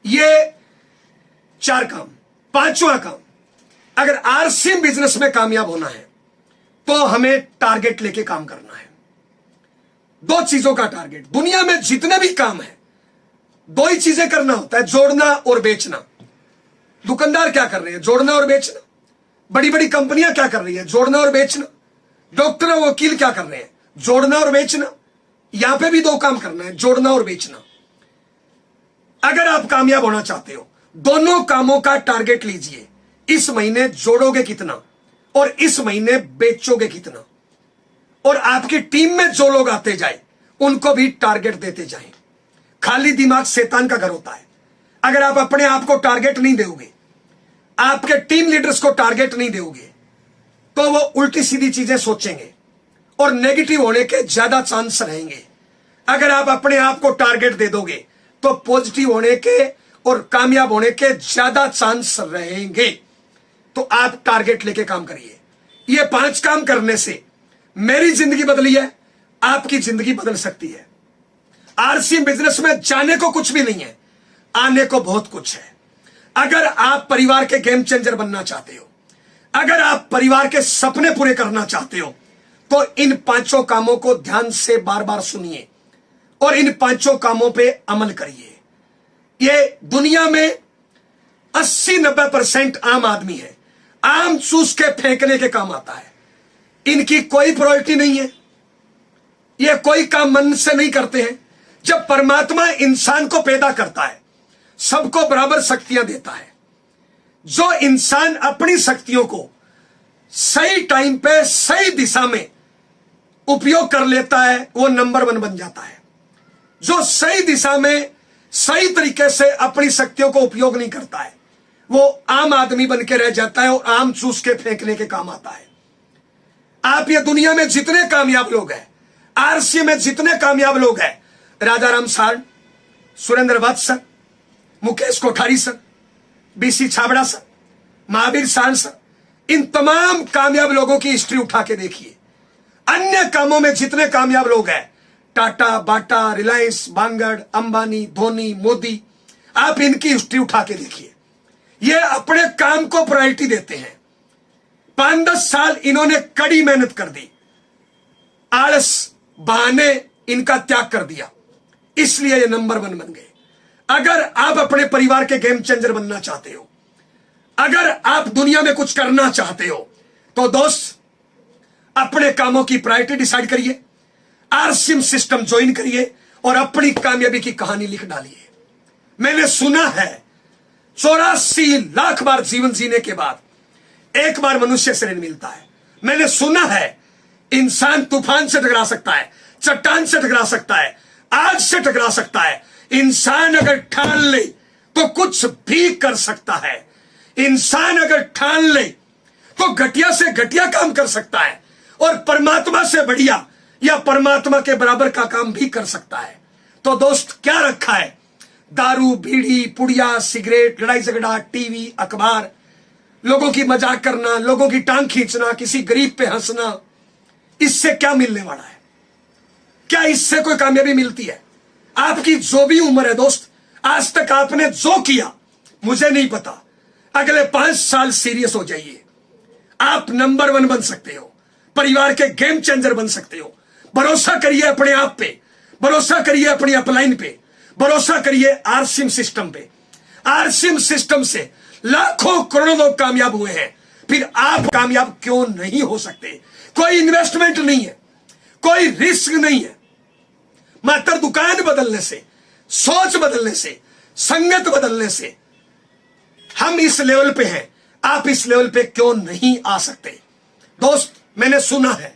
ये 4 काम। 5वां काम, अगर आरसीएम बिजनेस में कामयाब होना है तो हमें टारगेट लेके काम करना है। 2 चीजों का टारगेट। दुनिया में जितने भी काम है 2 ही चीजें करना होता है, जोड़ना और बेचना। दुकानदार क्या कर रहे हैं? जोड़ना और बेचना। बड़ी बड़ी कंपनियां क्या कर रही है? जोड़ना और बेचना। डॉक्टर और वकील क्या कर रहे हैं? जोड़ना और बेचना। यहां पे भी 2 काम करना है, जोड़ना और बेचना। अगर आप कामयाब होना चाहते हो, दोनों कामों का टारगेट लीजिए। इस महीने जोड़ोगे कितना और इस महीने बेचोगे कितना, और आपकी टीम में जो लोग आते जाए उनको भी टारगेट देते जाएं। खाली दिमाग शैतान का घर होता है। अगर आप अपने आप को टारगेट नहीं दोगे, आपके टीम लीडर्स को टारगेट नहीं दोगे, तो वो उल्टी सीधी चीजें सोचेंगे और नेगेटिव होने के ज्यादा चांस रहेंगे। अगर आप अपने आप को टारगेट दे दोगे तो पॉजिटिव होने के और कामयाब होने के ज्यादा चांस रहेंगे। तो आप टारगेट लेके काम करिए। ये 5 काम करने से मेरी जिंदगी बदली है, आपकी जिंदगी बदल सकती है। आरसीएम बिजनेस में जाने को कुछ भी नहीं है, आने को बहुत कुछ है। अगर आप परिवार के गेम चेंजर बनना चाहते हो, अगर आप परिवार के सपने पूरे करना चाहते हो, तो इन 5 कामों को ध्यान से बार बार सुनिए और इन 5 कामों पे अमल करिए। ये दुनिया में 80-90% आम आदमी है, आम चूस के फेंकने के काम आता है। इनकी कोई प्रायोरिटी नहीं है, ये कोई काम मन से नहीं करते हैं। जब परमात्मा इंसान को पैदा करता है, सबको बराबर शक्तियां देता है। जो इंसान अपनी शक्तियों को सही टाइम पे सही दिशा में उपयोग कर लेता है वो नंबर 1 बन जाता है। जो सही दिशा में सही तरीके से अपनी शक्तियों को उपयोग नहीं करता है वो आम आदमी बन के रह जाता है और आम चूस के फेंकने के काम आता है। आप ये दुनिया में जितने कामयाब लोग हैं, आरसी में जितने कामयाब लोग हैं, Rajaram sir, Surendra Vats sir, Mukesh Kothari sir, B C Chhabra sir, Mahavir sir, इन तमाम कामयाब लोगों की हिस्ट्री उठा के देखिए। अन्य कामों में जितने कामयाब लोग हैं, टाटा, बाटा, रिलायंस, बांगड़, अंबानी, धोनी, मोदी, आप इनकी हिस्ट्री उठा के देखिए। ये अपने काम को प्रायोरिटी देते हैं। 5-10 साल इन्होंने कड़ी मेहनत कर दी, आलस बहाने इनका त्याग कर दिया, इसलिए ये नंबर 1 बन गए। अगर आप अपने परिवार के गेम चेंजर बनना चाहते हो, अगर आप दुनिया में कुछ करना चाहते हो, तो दोस्त अपने कामों की प्रायोरिटी डिसाइड करिए, आरसीएम सिस्टम ज्वाइन करिए और अपनी कामयाबी की कहानी लिख डालिए। मैंने सुना है 84 लाख बार जीवन जीने के बाद एक बार मनुष्य शरीर मिलता है। मैंने सुना है इंसान तूफान से टकरा सकता है, चट्टान से टकरा सकता है, आग से टकरा सकता है। इंसान अगर ठान ले तो कुछ भी कर सकता है। इंसान अगर ठान ले तो घटिया से घटिया काम कर सकता है और परमात्मा से बढ़िया या परमात्मा के बराबर का काम भी कर सकता है। तो दोस्त क्या रखा है? दारू, बीड़ी, पुड़िया, सिगरेट, लड़ाई झगड़ा, टीवी, अखबार, लोगों की मजाक करना, लोगों की टांग खींचना, किसी गरीब पे हंसना, इससे क्या मिलने वाला है? क्या इससे कोई कामयाबी मिलती है? आपकी जो भी उम्र है दोस्त, आज तक आपने जो किया मुझे नहीं पता, अगले 5 साल सीरियस हो जाइए। आप नंबर 1 बन सकते हो, परिवार के गेम चेंजर बन सकते हो। भरोसा करिए अपने आप पे, भरोसा करिए अपनी अपलाइन पे, भरोसा करिए आरसीएम सिस्टम पे। आरसीएम सिस्टम से लाखों करोड़ों लोग कामयाब हुए हैं, फिर आप कामयाब क्यों नहीं हो सकते? कोई इन्वेस्टमेंट नहीं है, कोई रिस्क नहीं है, मात्र दुकान बदलने से, सोच बदलने से, संगत बदलने से हम इस लेवल पे हैं। आप इस लेवल पे क्यों नहीं आ सकते? दोस्त मैंने सुना है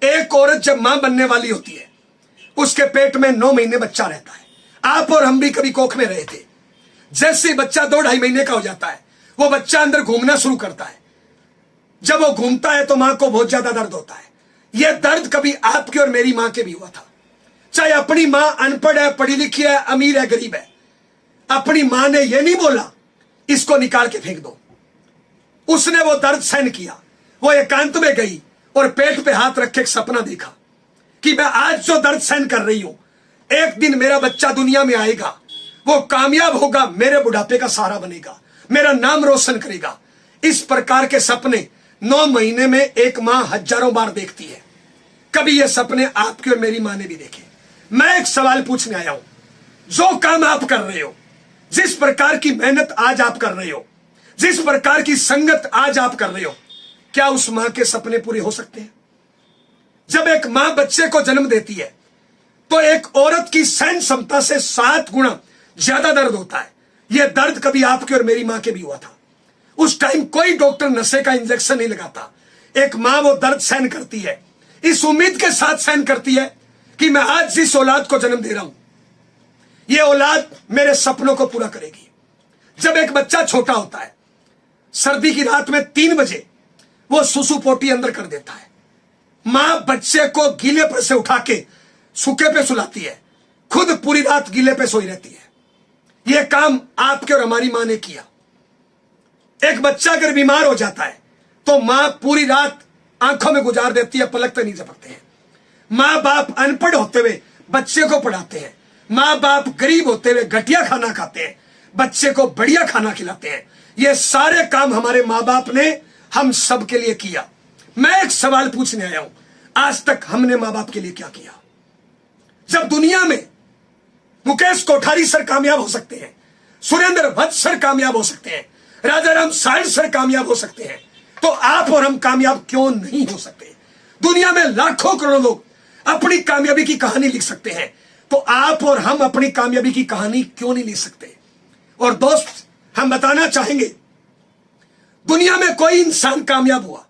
एक औरत जब मां बनने वाली होती है उसके पेट में 9 महीने बच्चा रहता है। आप और हम भी कभी कोख में रहे थे। जैसे बच्चा 2-2.5 महीने का हो जाता है वो बच्चा अंदर घूमना शुरू करता है। जब वो घूमता है तो मां को बहुत ज्यादा दर्द होता है। यह दर्द कभी आपके और मेरी मां के भी हुआ था। चाहे अपनी मां अनपढ़ है, पढ़ी लिखी है, अमीर है, गरीब है, अपनी मां ने यह नहीं बोला इसको निकाल के फेंक दो। उसने वो दर्द सहन किया। वो एकांत में गई और पेट पे हाथ रख के एक सपना देखा कि मैं आज जो दर्द सहन कर रही हूं, एक दिन मेरा बच्चा दुनिया में आएगा, वो कामयाब होगा, मेरे बुढ़ापे का सहारा बनेगा, मेरा नाम रोशन करेगा। इस प्रकार के सपने 9 महीने में एक मां हजारों बार देखती है। कभी ये सपने आपकी और मेरी मां ने भी देखे। मैं एक सवाल पूछने आया हूं, जो काम आप कर रहे हो, जिस प्रकार की मेहनत आज आप कर रहे हो, जिस प्रकार की संगत आज आप कर रहे हो, क्या उस मां के सपने पूरे हो सकते हैं? जब एक मां बच्चे को जन्म देती है तो एक औरत की सहन क्षमता से 7 गुना ज्यादा दर्द होता है। यह दर्द कभी आपके और मेरी मां के भी हुआ था। उस टाइम कोई डॉक्टर नशे का इंजेक्शन नहीं लगाता। एक मां वो दर्द सहन करती है, इस उम्मीद के साथ सहन करती है कि मैं आज जिस औलाद को जन्म दे रहा हूं यह औलाद मेरे सपनों को पूरा करेगी। जब एक बच्चा छोटा होता है, सर्दी की रात में 3 बजे वो सुसु पोटी अंदर कर देता है। मां बच्चे को गीले पे से उठा के सूखे पे सुलाती है, खुद पूरी रात गीले पे सोई रहती है। यह काम आपके और हमारी मां ने किया। एक बच्चा अगर बीमार हो जाता है तो मां पूरी रात आंखों में गुजार देती है, पलक तक नहीं झपकते हैं। मां बाप अनपढ़ होते हुए बच्चे को पढ़ाते हैं। मां बाप गरीब होते हुए घटिया खाना खाते हैं, बच्चे को बढ़िया खाना खिलाते हैं। ये सारे काम हमारे मां बाप ने हम सब के लिए किया। मैं एक सवाल पूछने आया हूं, आज तक हमने मां बाप के लिए क्या किया? जब दुनिया में मुकेश कोठारी सर कामयाब हो सकते हैं, सुरेंद्र वत्स सर कामयाब हो सकते हैं, राजाराम साइंस सर कामयाब हो सकते हैं, तो आप और हम कामयाब क्यों नहीं हो सकते? दुनिया में लाखों करोड़ों लोग अपनी कामयाबी की कहानी लिख सकते हैं, तो आप और हम अपनी कामयाबी की कहानी क्यों नहीं लिख सकते? और दोस्त हम बताना चाहेंगे, दुनिया में कोई इंसान कामयाब हुआ,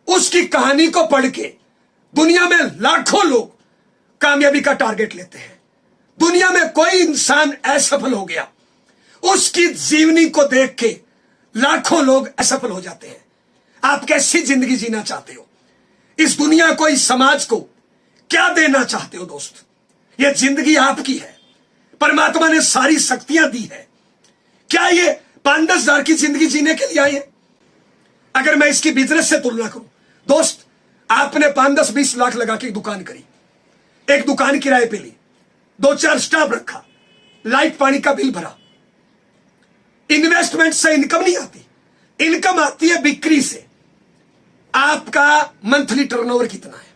उसकी कहानी को पढ़ के दुनिया में लाखों लोग कामयाबी का टारगेट लेते हैं। दुनिया में कोई इंसान असफल हो गया, उसकी जीवनी को देख के लाखों लोग असफल हो जाते हैं। आप कैसी जिंदगी जीना चाहते हो? इस दुनिया को, इस समाज को क्या देना चाहते हो दोस्त? यह जिंदगी आपकी है, परमात्मा ने सारी शक्तियां दी है। क्या ये 5-10 हजार की जिंदगी जीने के लिए आए हैं? अगर मैं इसकी बिजनेस से तुलना करूं दोस्त, आपने 5-10-20 लाख लगा के दुकान करी, एक दुकान किराए पे ली, 2-4 स्टाफ रखा, लाइट पानी का बिल भरा। इन्वेस्टमेंट से इनकम नहीं आती, इनकम आती है बिक्री से। आपका मंथली टर्नओवर कितना है?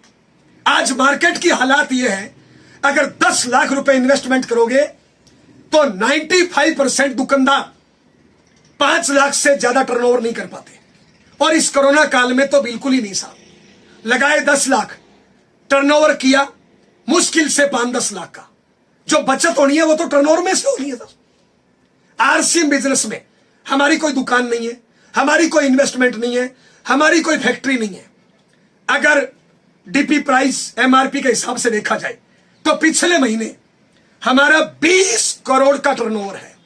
आज मार्केट की हालात यह है, अगर 10 लाख रुपए इन्वेस्टमेंट करोगे तो 95% दुकानदार 5 लाख से ज्यादा टर्नओवर नहीं कर पाते। और इस कोरोना काल में तो बिल्कुल ही नहीं साहब। लगाए 10 लाख, टर्नओवर किया मुश्किल से 5-10 लाख का। जो बचत होनी है वो तो टर्नओवर में से होनी है। आरसीएम बिजनेस में हमारी कोई दुकान नहीं है, हमारी कोई इन्वेस्टमेंट नहीं है, हमारी कोई फैक्ट्री नहीं है। अगर डीपी प्राइस एमआरपी के हिसाब से देखा जाए तो पिछले महीने हमारा 20 करोड़ का टर्नओवर है।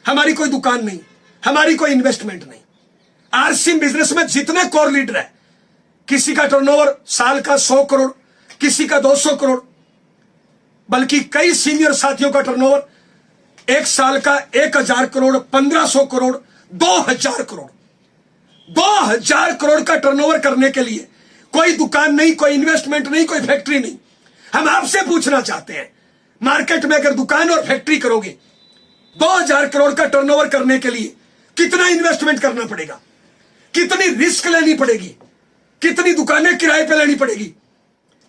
हमारी कोई दुकान नहीं, हमारी कोई इन्वेस्टमेंट नहीं। आरसीएम बिजनेस में जितने कोर लीडर है, किसी का टर्नओवर साल का 100 करोड़, किसी का 200 करोड़, बल्कि कई सीनियर साथियों का टर्नओवर एक साल का 1000 करोड़, 1500 करोड़, 2000 करोड़। 2000 करोड़ का टर्नओवर करने के लिए कोई दुकान नहीं, कोई इन्वेस्टमेंट नहीं, कोई फैक्ट्री नहीं। हम आपसे पूछना चाहते हैं, मार्केट में अगर दुकान और फैक्ट्री करोगे 2000 करोड़ का टर्नओवर करने के लिए कितना इन्वेस्टमेंट करना पड़ेगा? कितनी रिस्क लेनी पड़ेगी? कितनी दुकानें किराए पे लेनी पड़ेगी?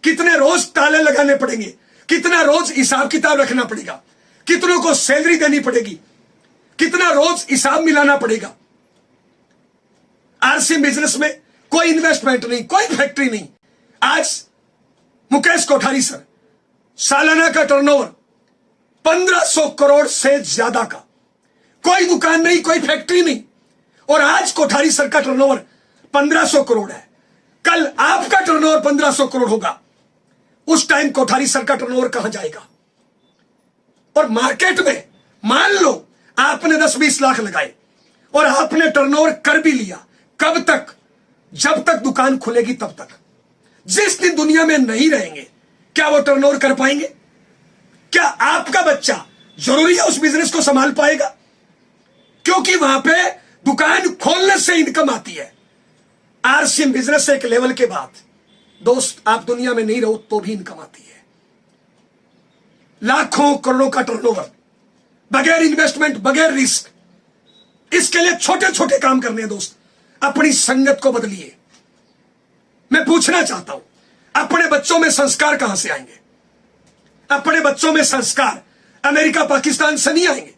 कितने रोज ताले लगाने पड़ेंगे? कितना रोज हिसाब किताब रखना पड़ेगा? कितनों को सैलरी देनी पड़ेगी? कितना रोज हिसाब मिलाना पड़ेगा? आरसीएम बिजनेस में कोई इन्वेस्टमेंट नहीं, कोई फैक्ट्री नहीं। आज मुकेश कोठारी सर सालाना का टर्नओवर 1500 करोड़ से ज्यादा का, कोई दुकान नहीं, कोई फैक्ट्री नहीं। और आज कोठारी सर का टर्नओवर 1500 करोड़ है। कल आपका टर्नओवर 1500 करोड़ होगा, उस टाइम कोठारी सर का टर्नओवर कहां जाएगा? और मार्केट में मान लो आपने 10-20 लाख लगाए और आपने टर्नओवर कर भी लिया, कब तक? जब तक दुकान खुलेगी तब तक। जिस दिन दुनिया में नहीं रहेंगे, क्या वो टर्नओवर कर पाएंगे? क्या आपका बच्चा जरूरी है उस बिजनेस को संभाल पाएगा? क्योंकि वहां पे दुकान खोलने से इनकम आती है। आरसीएम बिजनेस से एक लेवल के बाद दोस्त आप दुनिया में नहीं रहो तो भी इनकम आती है। लाखों करोड़ों का टर्नओवर, बगैर इन्वेस्टमेंट, बगैर रिस्क। इसके लिए छोटे छोटे काम करने हैं दोस्त। अपनी संगत को बदलिए। मैं पूछना चाहता हूं, अपने बच्चों में संस्कार कहां से आएंगे? अपने बच्चों में संस्कार अमेरिका पाकिस्तान से नहीं आएंगे,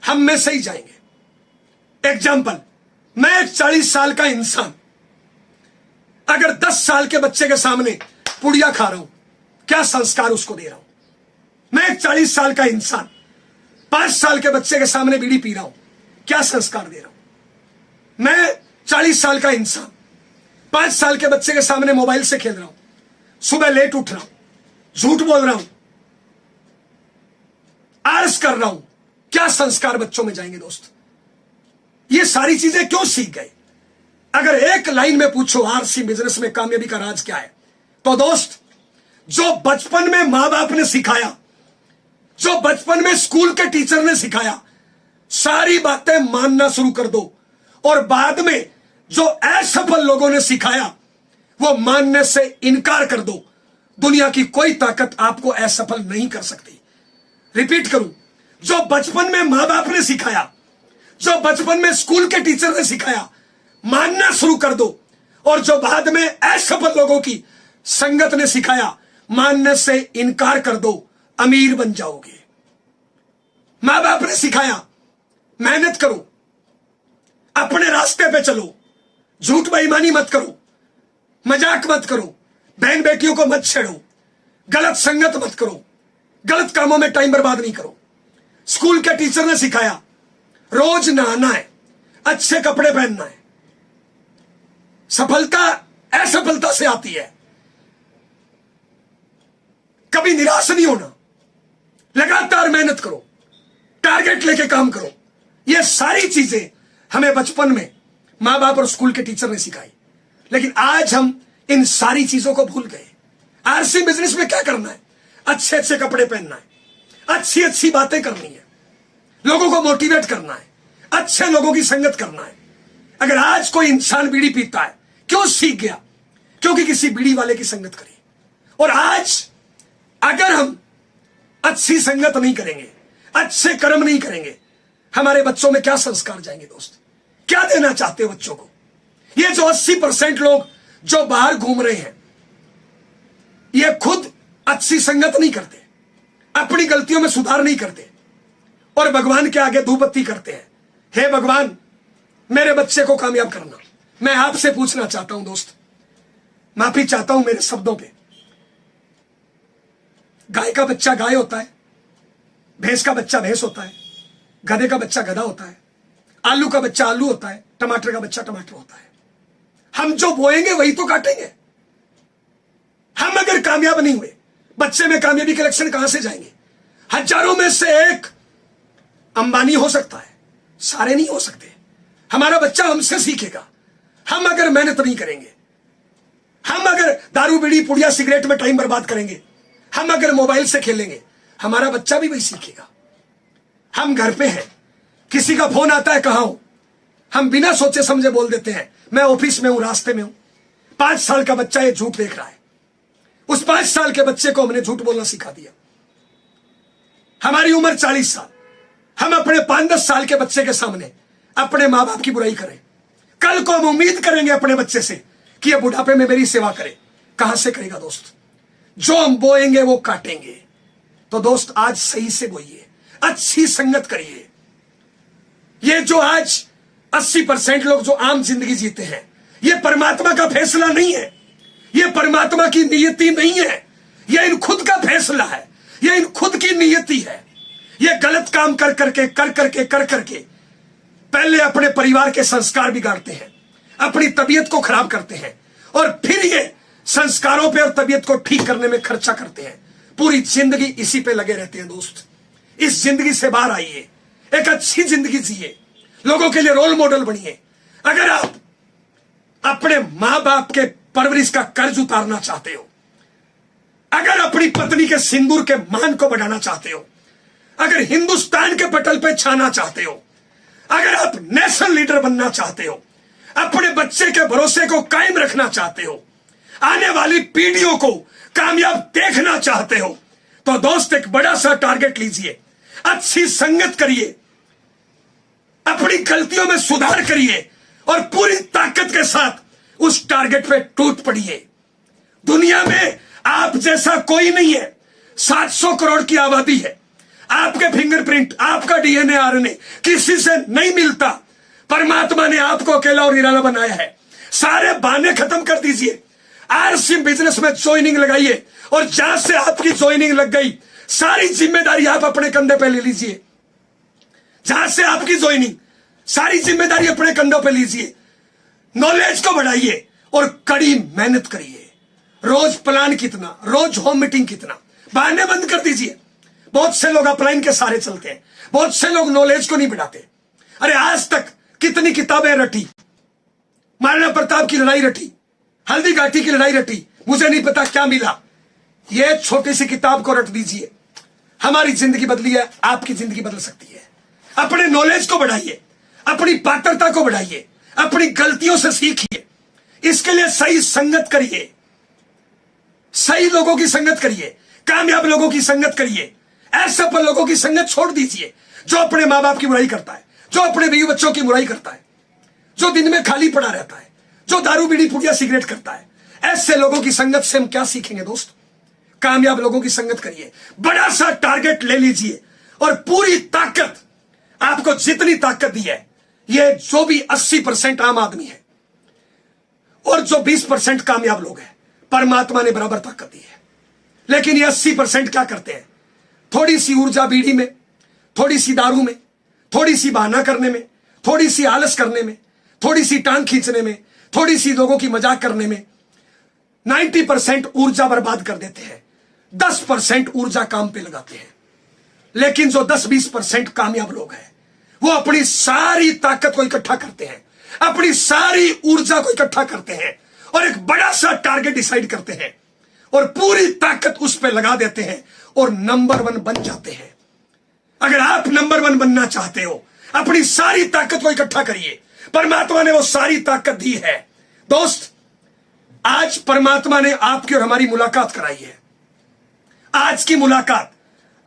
हम में से ही जाएंगे। एग्जाम्पल, मैं एक 40 साल का इंसान अगर 10 साल के बच्चे के सामने पुड़िया खा रहा हूं, क्या संस्कार उसको दे रहा हूं? मैं एक 40 साल का इंसान 5 साल के बच्चे के सामने बीड़ी पी रहा हूं, क्या संस्कार दे रहा हूं? मैं 40 साल का इंसान 5 साल के बच्चे के सामने मोबाइल से खेल रहा हूं, सुबह लेट उठ रहा हूं, झूठ बोल रहा हूं, आलस कर रहा हूं, क्या संस्कार बच्चों में जाएंगे दोस्त? ये सारी चीजें क्यों सीख गए? अगर एक लाइन में पूछो आरसीएम बिजनेस में कामयाबी का राज क्या है, तो दोस्त जो बचपन में मां बाप ने सिखाया, जो बचपन में स्कूल के टीचर ने सिखाया, सारी बातें मानना शुरू कर दो। और बाद में जो असफल लोगों ने सिखाया वो मानने से इनकार कर दो। दुनिया की कोई ताकत आपको असफल नहीं कर सकती। रिपीट करूं, जो बचपन में मां बाप ने सिखाया, जो बचपन में स्कूल के टीचर ने सिखाया, मानना शुरू कर दो। और जो बाद में असफल लोगों की संगत ने सिखाया, मानने से इनकार कर दो, अमीर बन जाओगे। मां बाप ने सिखाया मेहनत करो, अपने रास्ते पे चलो, झूठ बेईमानी मत करो, मजाक मत करो, बहन बेटियों को मत छेड़ो, गलत संगत मत करो, गलत कामों में टाइम बर्बाद नहीं करो। स्कूल के टीचर ने सिखाया रोज नहाना है, अच्छे कपड़े पहनना है। सफलता असफलता से आती है। कभी निराश नहीं होना, लगातार मेहनत करो, टारगेट लेके काम करो। ये सारी चीजें हमें बचपन में मां बाप और स्कूल के टीचर ने सिखाई, लेकिन आज हम इन सारी चीजों को भूल गए। आरसी बिजनेस में क्या करना है? अच्छे अच्छे कपड़े पहनना है, अच्छी अच्छी बातें करनी है, लोगों को मोटिवेट करना है, अच्छे लोगों की संगत करना है। अगर आज कोई इंसान बीड़ी पीता है, क्यों सीख गया? क्योंकि किसी बीड़ी वाले की संगत करी। और आज अगर हम अच्छी संगत नहीं करेंगे, अच्छे कर्म नहीं करेंगे, हमारे बच्चों में क्या संस्कार जाएंगे? दोस्त, क्या देना चाहते हो बच्चों को? ये जो 80% लोग जो बाहर घूम रहे हैं, ये खुद अच्छी संगत नहीं करते, अपनी गलतियों में सुधार नहीं करते, और भगवान के आगे धूपबत्ती करते हैं। हे भगवान, मेरे बच्चे को कामयाब करना। मैं आपसे पूछना चाहता हूं दोस्त, माफी चाहता हूं मेरे शब्दों पे। गाय का बच्चा गाय होता है, भैंस का बच्चा भैंस होता है, गधे का बच्चा गधा होता है, आलू का बच्चा आलू होता है, टमाटर का बच्चा टमाटर होता है। हम जो बोएंगे वही तो काटेंगे। हम अगर कामयाब नहीं हुए, बच्चे में कामयाबी के लक्षण कहां से जाएंगे? हजारों में से एक अंबानी हो सकता है, सारे नहीं हो सकते। हमारा बच्चा हमसे सीखेगा। हम अगर मेहनत नहीं करेंगे, हम अगर दारू बीड़ी पुड़िया सिगरेट में टाइम बर्बाद करेंगे, हम अगर मोबाइल से खेलेंगे, हमारा बच्चा भी वही सीखेगा। हम घर पे हैं, किसी का फोन आता है, कहां हो, हम बिना सोचे समझे बोल देते हैं मैं ऑफिस में हूं, रास्ते में हूं। 5 साल का बच्चा ये झूठ देख रहा है, उस 5 साल के बच्चे को हमने झूठ बोलना सिखा दिया। हमारी उम्र 40 साल, हम अपने 5-10 साल के बच्चे के सामने अपने मां बाप की बुराई करें। कल को हम उम्मीद करेंगे अपने बच्चे से कि ये बुढ़ापे में मेरी सेवा करे। कहां से करेगा दोस्त? जो हम बोएंगे वो काटेंगे। तो दोस्त, आज सही से बोइए, अच्छी संगत करिए। ये जो आज 80% लोग जो आम जिंदगी जीते हैं, ये परमात्मा का फैसला नहीं है, ये परमात्मा की नियति नहीं है, ये इन खुद का फैसला है, ये इन खुद की नियति है। ये गलत काम कर करके पहले अपने परिवार के संस्कार बिगाड़ते हैं, अपनी तबीयत को खराब करते हैं, और फिर ये संस्कारों पे और तबीयत को ठीक करने में खर्चा करते हैं। पूरी जिंदगी इसी पे लगे रहते हैं। दोस्त, इस जिंदगी से बाहर आइए, एक अच्छी जिंदगी जिए, लोगों के लिए रोल मॉडल बनिए। अगर आप अपने मां बाप के परवरिश का कर्ज उतारना चाहते हो, अगर अपनी पत्नी के सिंदूर के मान को बढ़ाना चाहते हो, अगर हिंदुस्तान के पटल पे छाना चाहते हो, अगर आप नेशनल लीडर बनना चाहते हो, अपने बच्चे के भरोसे को कायम रखना चाहते हो, आने वाली पीढ़ियों को कामयाब देखना चाहते हो, तो दोस्त एक बड़ा सा टारगेट लीजिए, अच्छी संगत करिए, अपनी गलतियों में सुधार करिए, और पूरी ताकत के साथ उस टारगेट पे टूट पड़िए। दुनिया में आप जैसा कोई नहीं है। 700 करोड़ की आबादी है, आपके फिंगरप्रिंट, आपका डीएनए आरएनए किसी से नहीं मिलता। परमात्मा ने आपको अकेला और निराला बनाया है। सारे बहाने खत्म कर दीजिए, आरसी बिजनेस में ज्वाइनिंग लगाइए, और जहां से आपकी ज्वाइनिंग लग गई, सारी जिम्मेदारी आप अपने कंधे पे ले लीजिए। जहां से आपकी ज्वाइनिंग, सारी जिम्मेदारी अपने कंधों पे लीजिए। नॉलेज को बढ़ाइए और कड़ी मेहनत करिए। रोज प्लान कितना, रोज होम मीटिंग कितना, बहाने बंद कर दीजिए। बहुत से लोग अपलाइन के सारे चलते हैं, बहुत से लोग नॉलेज को नहीं बढ़ाते। अरे आज तक कितनी किताबें रटी, महाराणा प्रताप की लड़ाई रटी, हल्दी घाटी की लड़ाई रटी, मुझे नहीं पता क्या मिला। ये छोटी सी किताब को रट दीजिए। हमारी जिंदगी बदली है, आपकी जिंदगी बदल सकती है। अपने नॉलेज को बढ़ाइए, अपनी पात्रता को बढ़ाइए, अपनी गलतियों से सीखिए। इसके लिए सही संगत करिए, सही लोगों की संगत करिए, कामयाब लोगों की संगत करिए। असफल लोगों की संगत छोड़ दीजिए, जो अपने मां बाप की बुराई करता है, जो अपने बीवी बच्चों की बुराई करता है, जो दिन में खाली पड़ा रहता है, जो दारू बीड़ी पुड़िया सिगरेट करता है। ऐसे लोगों की संगत से हम क्या सीखेंगे दोस्त? कामयाब लोगों की संगत करिए, बड़ा सा टारगेट ले लीजिए, और पूरी ताकत, आपको जितनी ताकत दी है, ये जो भी 80% आम आदमी है और जो 20% कामयाब लोग हैं, परमात्मा ने बराबर ताकत दी है। लेकिन ये 80% क्या करते हैं? थोड़ी सी ऊर्जा बीड़ी में, थोड़ी सी दारू में, थोड़ी सी बहाना करने में, थोड़ी सी आलस करने में, थोड़ी सी टांग खींचने में, थोड़ी सी लोगों की मजाक करने में 90% ऊर्जा बर्बाद कर देते हैं। 10% ऊर्जा काम पे लगाते हैं, लेकिन जो 10-20% कामयाब लोग हैं वो अपनी सारी ताकत को इकट्ठा करते हैं, अपनी सारी ऊर्जा को इकट्ठा करते हैं और एक बड़ा सा टारगेट डिसाइड करते हैं और पूरी ताकत उस पर लगा देते हैं और नंबर 1 बन जाते हैं। अगर आप नंबर 1 बनना चाहते हो, अपनी सारी ताकत को इकट्ठा करिए। परमात्मा ने वो सारी ताकत दी है। दोस्त, आज परमात्मा ने आपकी और हमारी मुलाकात कराई है। आज की मुलाकात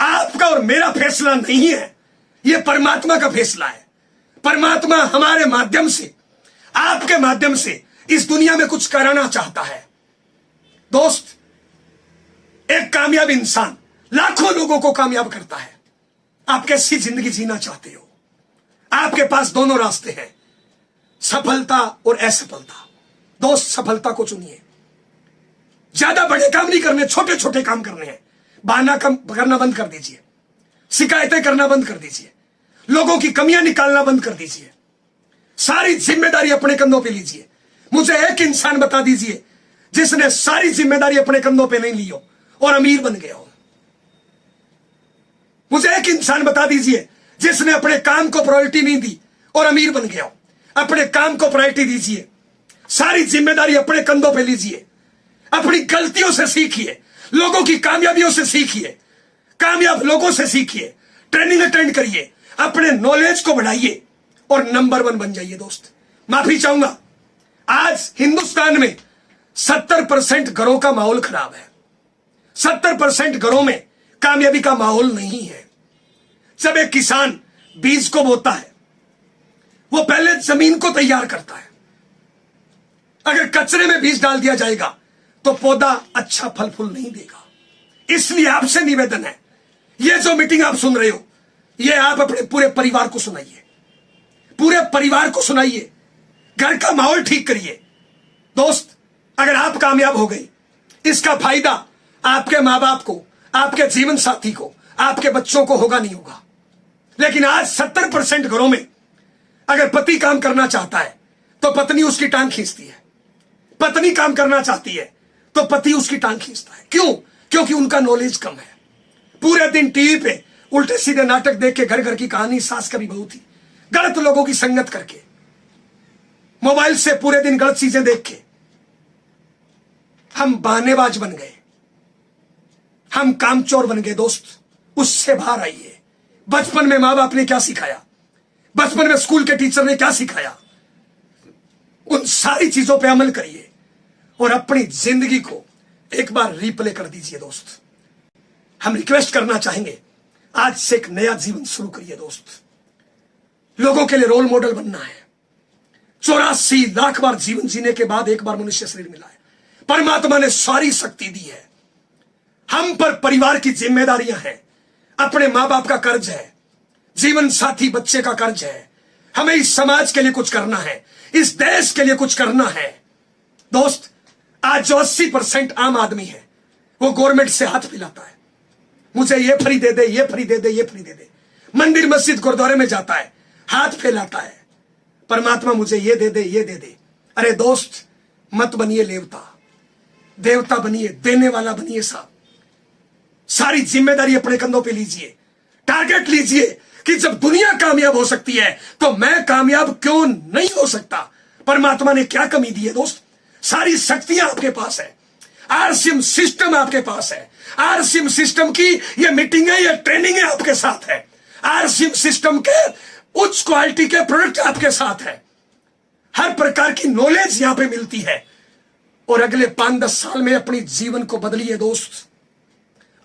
आपका और मेरा फैसला नहीं है, यह परमात्मा का फैसला है। परमात्मा हमारे माध्यम से, आपके माध्यम से इस दुनिया में कुछ कराना चाहता है। दोस्त, एक कामयाब इंसान लाखों लोगों को कामयाब करता है। आप कैसी जिंदगी जीना चाहते हो? आपके पास दोनों रास्ते हैं, सफलता और असफलता। दोस्त, सफलता को चुनिए। ज्यादा बड़े काम नहीं करने, छोटे छोटे काम करने हैं। बहाना करना बंद कर दीजिए, शिकायतें करना बंद कर दीजिए, लोगों की कमियां निकालना बंद कर दीजिए, सारी जिम्मेदारी अपने कंधों पे लीजिए। मुझे एक इंसान बता दीजिए जिसने सारी जिम्मेदारी अपने कंधों पे नहीं ली हो और अमीर बन गया हो। मुझे एक इंसान बता दीजिए जिसने अपने काम को प्रायोरिटी नहीं दी और अमीर बन गया हो। अपने काम को प्रायोरिटी दीजिए, सारी जिम्मेदारी अपने कंधों पे लीजिए, अपनी गलतियों से सीखिए, लोगों की कामयाबियों से सीखिए, कामयाब लोगों से सीखिए, ट्रेनिंग अटेंड करिए, अपने नॉलेज को बढ़ाइए और नंबर 1 बन जाइए। दोस्त, माफी चाहूंगा, आज हिंदुस्तान में 70% घरों का माहौल खराब है। 70% घरों में कामयाबी का माहौल नहीं है। जब एक किसान बीज को बोता है, वो पहले जमीन को तैयार करता है। अगर कचरे में बीज डाल दिया जाएगा तो पौधा अच्छा फल फूल नहीं देगा। इसलिए आपसे निवेदन है, ये जो मीटिंग आप सुन रहे हो, ये आप अपने पूरे परिवार को सुनाइए, पूरे परिवार को सुनाइए, घर का माहौल ठीक करिए। दोस्त, अगर आप कामयाब हो गए, इसका फायदा आपके मां बाप को, आपके जीवन साथी को, आपके बच्चों को होगा नहीं होगा। लेकिन आज 70% घरों में अगर पति काम करना चाहता है तो पत्नी उसकी टांग खींचती है, पत्नी काम करना चाहती है तो पति उसकी टांग खींचता है। क्यों? क्योंकि उनका नॉलेज कम है। पूरे दिन टीवी पे उल्टे सीधे नाटक देख के, घर घर की कहानी, सास कभी बहू थी, गलत लोगों की संगत करके, मोबाइल से पूरे दिन गलत चीजें देख के हम बहानेबाज बन गए, हम कामचोर बन गए। दोस्त, उससे बाहर आइए। बचपन में मां बाप ने क्या सिखाया, बचपन में स्कूल के टीचर ने क्या सिखाया, उन सारी चीजों पे अमल करिए और अपनी जिंदगी को एक बार रिप्ले कर दीजिए। दोस्त, हम रिक्वेस्ट करना चाहेंगे, आज से एक नया जीवन शुरू करिए। दोस्त, लोगों के लिए रोल मॉडल बनना है। 84 लाख बार जीवन जीने के बाद एक बार मनुष्य शरीर मिला है। परमात्मा ने सारी शक्ति दी है। हम पर परिवार की जिम्मेदारियां हैं, अपने मां बाप का कर्ज है, जीवन साथी बच्चे का कर्ज है। हमें इस समाज के लिए कुछ करना है, इस देश के लिए कुछ करना है। दोस्त, आज जो 80% आम आदमी है वो गवर्नमेंट से हाथ मिलाता है, मुझे ये फ्री दे दे, ये फ्री दे दे, ये फ्री दे दे। मंदिर मस्जिद गुरुद्वारे में जाता है, हाथ फैलाता है, परमात्मा मुझे ये दे दे, ये दे दे। अरे दोस्त, मत बनिए देवता, देवता बनिए, देने वाला बनिए। साहब, सारी जिम्मेदारी अपने कंधों पे लीजिए, टारगेट लीजिए कि जब दुनिया कामयाब हो सकती है तो मैं कामयाब क्यों नहीं हो सकता। परमात्मा ने क्या कमी दी है? दोस्त, सारी शक्तियां आपके पास है, आरसीएम सिस्टम आपके पास है। आरसीएम सिस्टम की ये मीटिंग है, ये ट्रेनिंग है आपके साथ है। आरसीएम सिस्टम के उच्च क्वालिटी के प्रोडक्ट आपके साथ है। हर प्रकार की नॉलेज यहां पे मिलती है और अगले 5-10 साल में अपनी जीवन को बदलिए। दोस्त,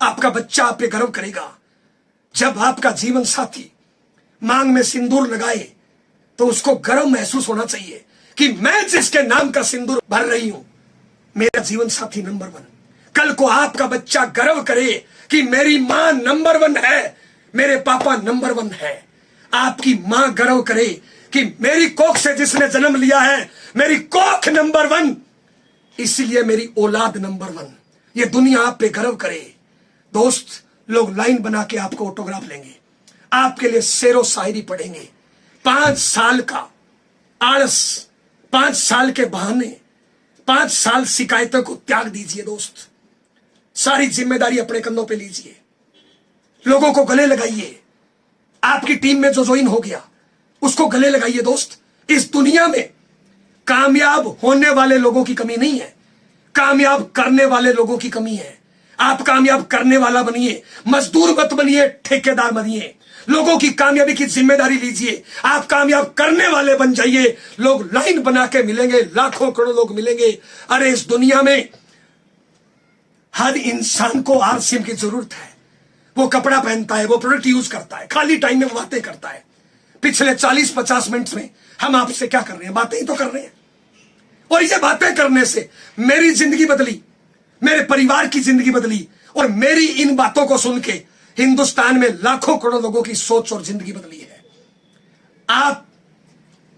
आपका बच्चा आप पे गर्व करेगा। जब आपका जीवन साथी मांग में सिंदूर लगाए तो उसको गर्व महसूस होना चाहिए कि मैं जिसके नाम का सिंदूर भर रही हूं, मेरा जीवन साथी नंबर 1। कल को आपका बच्चा गर्व करे कि मेरी मां नंबर 1 है, मेरे पापा नंबर 1 है। आपकी मां गर्व करे कि मेरी कोख से जिसने जन्म लिया है, मेरी कोख नंबर 1, इसलिए मेरी औलाद नंबर 1। ये दुनिया आप पे गर्व करे। दोस्त, लोग लाइन बना के आपको ऑटोग्राफ लेंगे, आपके लिए शेरो शायरी पढ़ेंगे। 5 साल का आलस, 5 साल के बहाने, 5 साल शिकायतों को त्याग दीजिए। दोस्त, सारी जिम्मेदारी अपने कंधों पे लीजिए, लोगों को गले लगाइए। आपकी टीम में जो ज्वाइन हो गया उसको गले लगाइए। दोस्त, इस दुनिया में कामयाब होने वाले लोगों की कमी नहीं है, कामयाब करने वाले लोगों की कमी है। आप कामयाब करने वाला बनिए, मजदूर मत बनिए, ठेकेदार बनिए। लोगों की कामयाबी की जिम्मेदारी लीजिए, आप कामयाब करने वाले बन जाइए। लोग लाइन बना के मिलेंगे, लाखों करोड़ों लोग मिलेंगे। अरे इस दुनिया में हर इंसान को आरसीएम की जरूरत है। वो कपड़ा पहनता है, वो प्रोडक्ट यूज करता है, खाली टाइम में बातें करता है। पिछले 40-50 मिनट में हम आपसे क्या कर रहे हैं? बातें ही तो कर रहे हैं। और ये बातें करने से मेरी जिंदगी बदली, मेरे परिवार की जिंदगी बदली, और मेरी इन बातों को सुन के हिंदुस्तान में लाखों करोड़ लोगों की सोच और जिंदगी बदली है। आप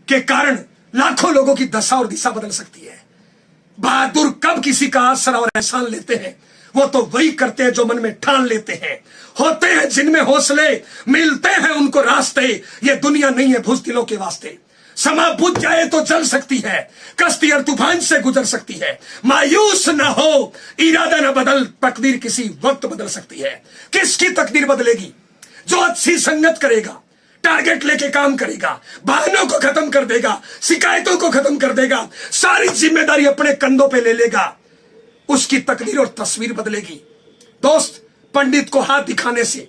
के कारण लाखों लोगों की दशा और दिशा बदल सकती है। बहादुर कब किसी का आसरा और एहसान लेते हैं? वो तो वही करते हैं जो मन में ठान लेते हैं। होते हैं जिनमें हौसले, मिलते हैं उनको रास्ते। ये दुनिया नहीं है बुज़दिलों के वास्ते। समा बुझ जाए तो जल सकती है, कश्ती और तूफान से गुजर सकती है। मायूस ना हो, इरादा ना बदल, तकदीर किसी वक्त बदल सकती है। किसकी तकदीर बदलेगी? जो अच्छी संगत करेगा, टारगेट लेके काम करेगा, बहानों को खत्म कर देगा, शिकायतों को खत्म कर देगा, सारी जिम्मेदारी अपने कंधों पे ले लेगा, उसकी तकदीर और तस्वीर बदलेगी। दोस्त, पंडित को हाथ दिखाने से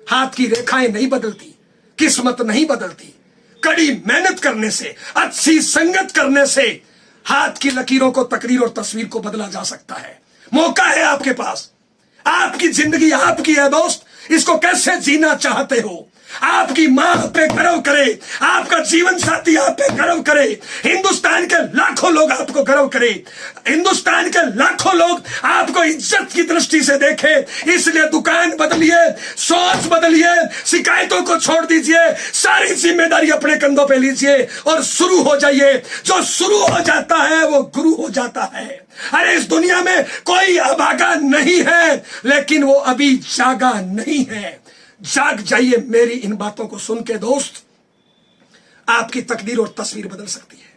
हाथ की रेखाएं नहीं बदलती, किस्मत नहीं बदलती। कड़ी मेहनत करने से, अच्छी संगत करने से हाथ की लकीरों को, तकदीर और तस्वीर को बदला जा सकता है। मौका है आपके पास, आपकी जिंदगी आपकी है दोस्त। इसको कैसे जीना चाहते हो? आपकी मां पे गर्व करे, आपका जीवन साथी आप पे गर्व करे, हिंदुस्तान के लाखों लोग आपको गर्व करे, हिंदुस्तान के लाखों लोग आपको इज्जत की दृष्टि से देखे। इसलिए दुकान बदलिए, सोच बदलिए, शिकायतों को छोड़ दीजिए, सारी जिम्मेदारी अपने कंधों पे लीजिए और शुरू हो जाइए। जो शुरू हो जाता है वो गुरु हो जाता है। अरे इस दुनिया में कोई अभागा नहीं है, लेकिन वो अभी जागा नहीं है। जाग जाइए मेरी इन बातों को सुन के दोस्त, आपकी तकदीर और तस्वीर बदल सकती है।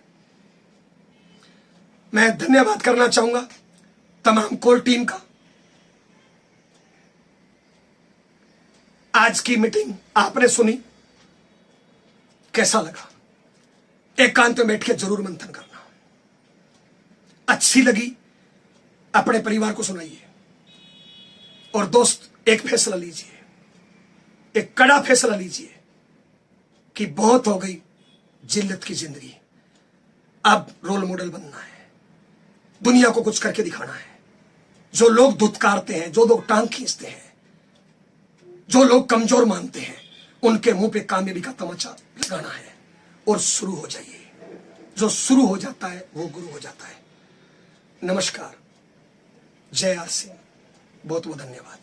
मैं धन्यवाद करना चाहूंगा तमाम कोर टीम का। आज की मीटिंग आपने सुनी, कैसा लगा? एकांत में बैठ के जरूर मंथन करना। अच्छी लगी, अपने परिवार को सुनाइए। और दोस्त, एक फैसला लीजिए, एक कड़ा फैसला लीजिए कि बहुत हो गई जिल्लत की जिंदगी, अब रोल मॉडल बनना है, दुनिया को कुछ करके दिखाना है। जो लोग धुतकारते हैं, जो लोग टांग खींचते हैं, जो लोग कमजोर मानते हैं, उनके मुंह पे कामयाबी का तमाचा लगाना है और शुरू हो जाइए। जो शुरू हो जाता है वो गुरु हो जाता है। नमस्कार, जय आरसीएम, बहुत बहुत धन्यवाद।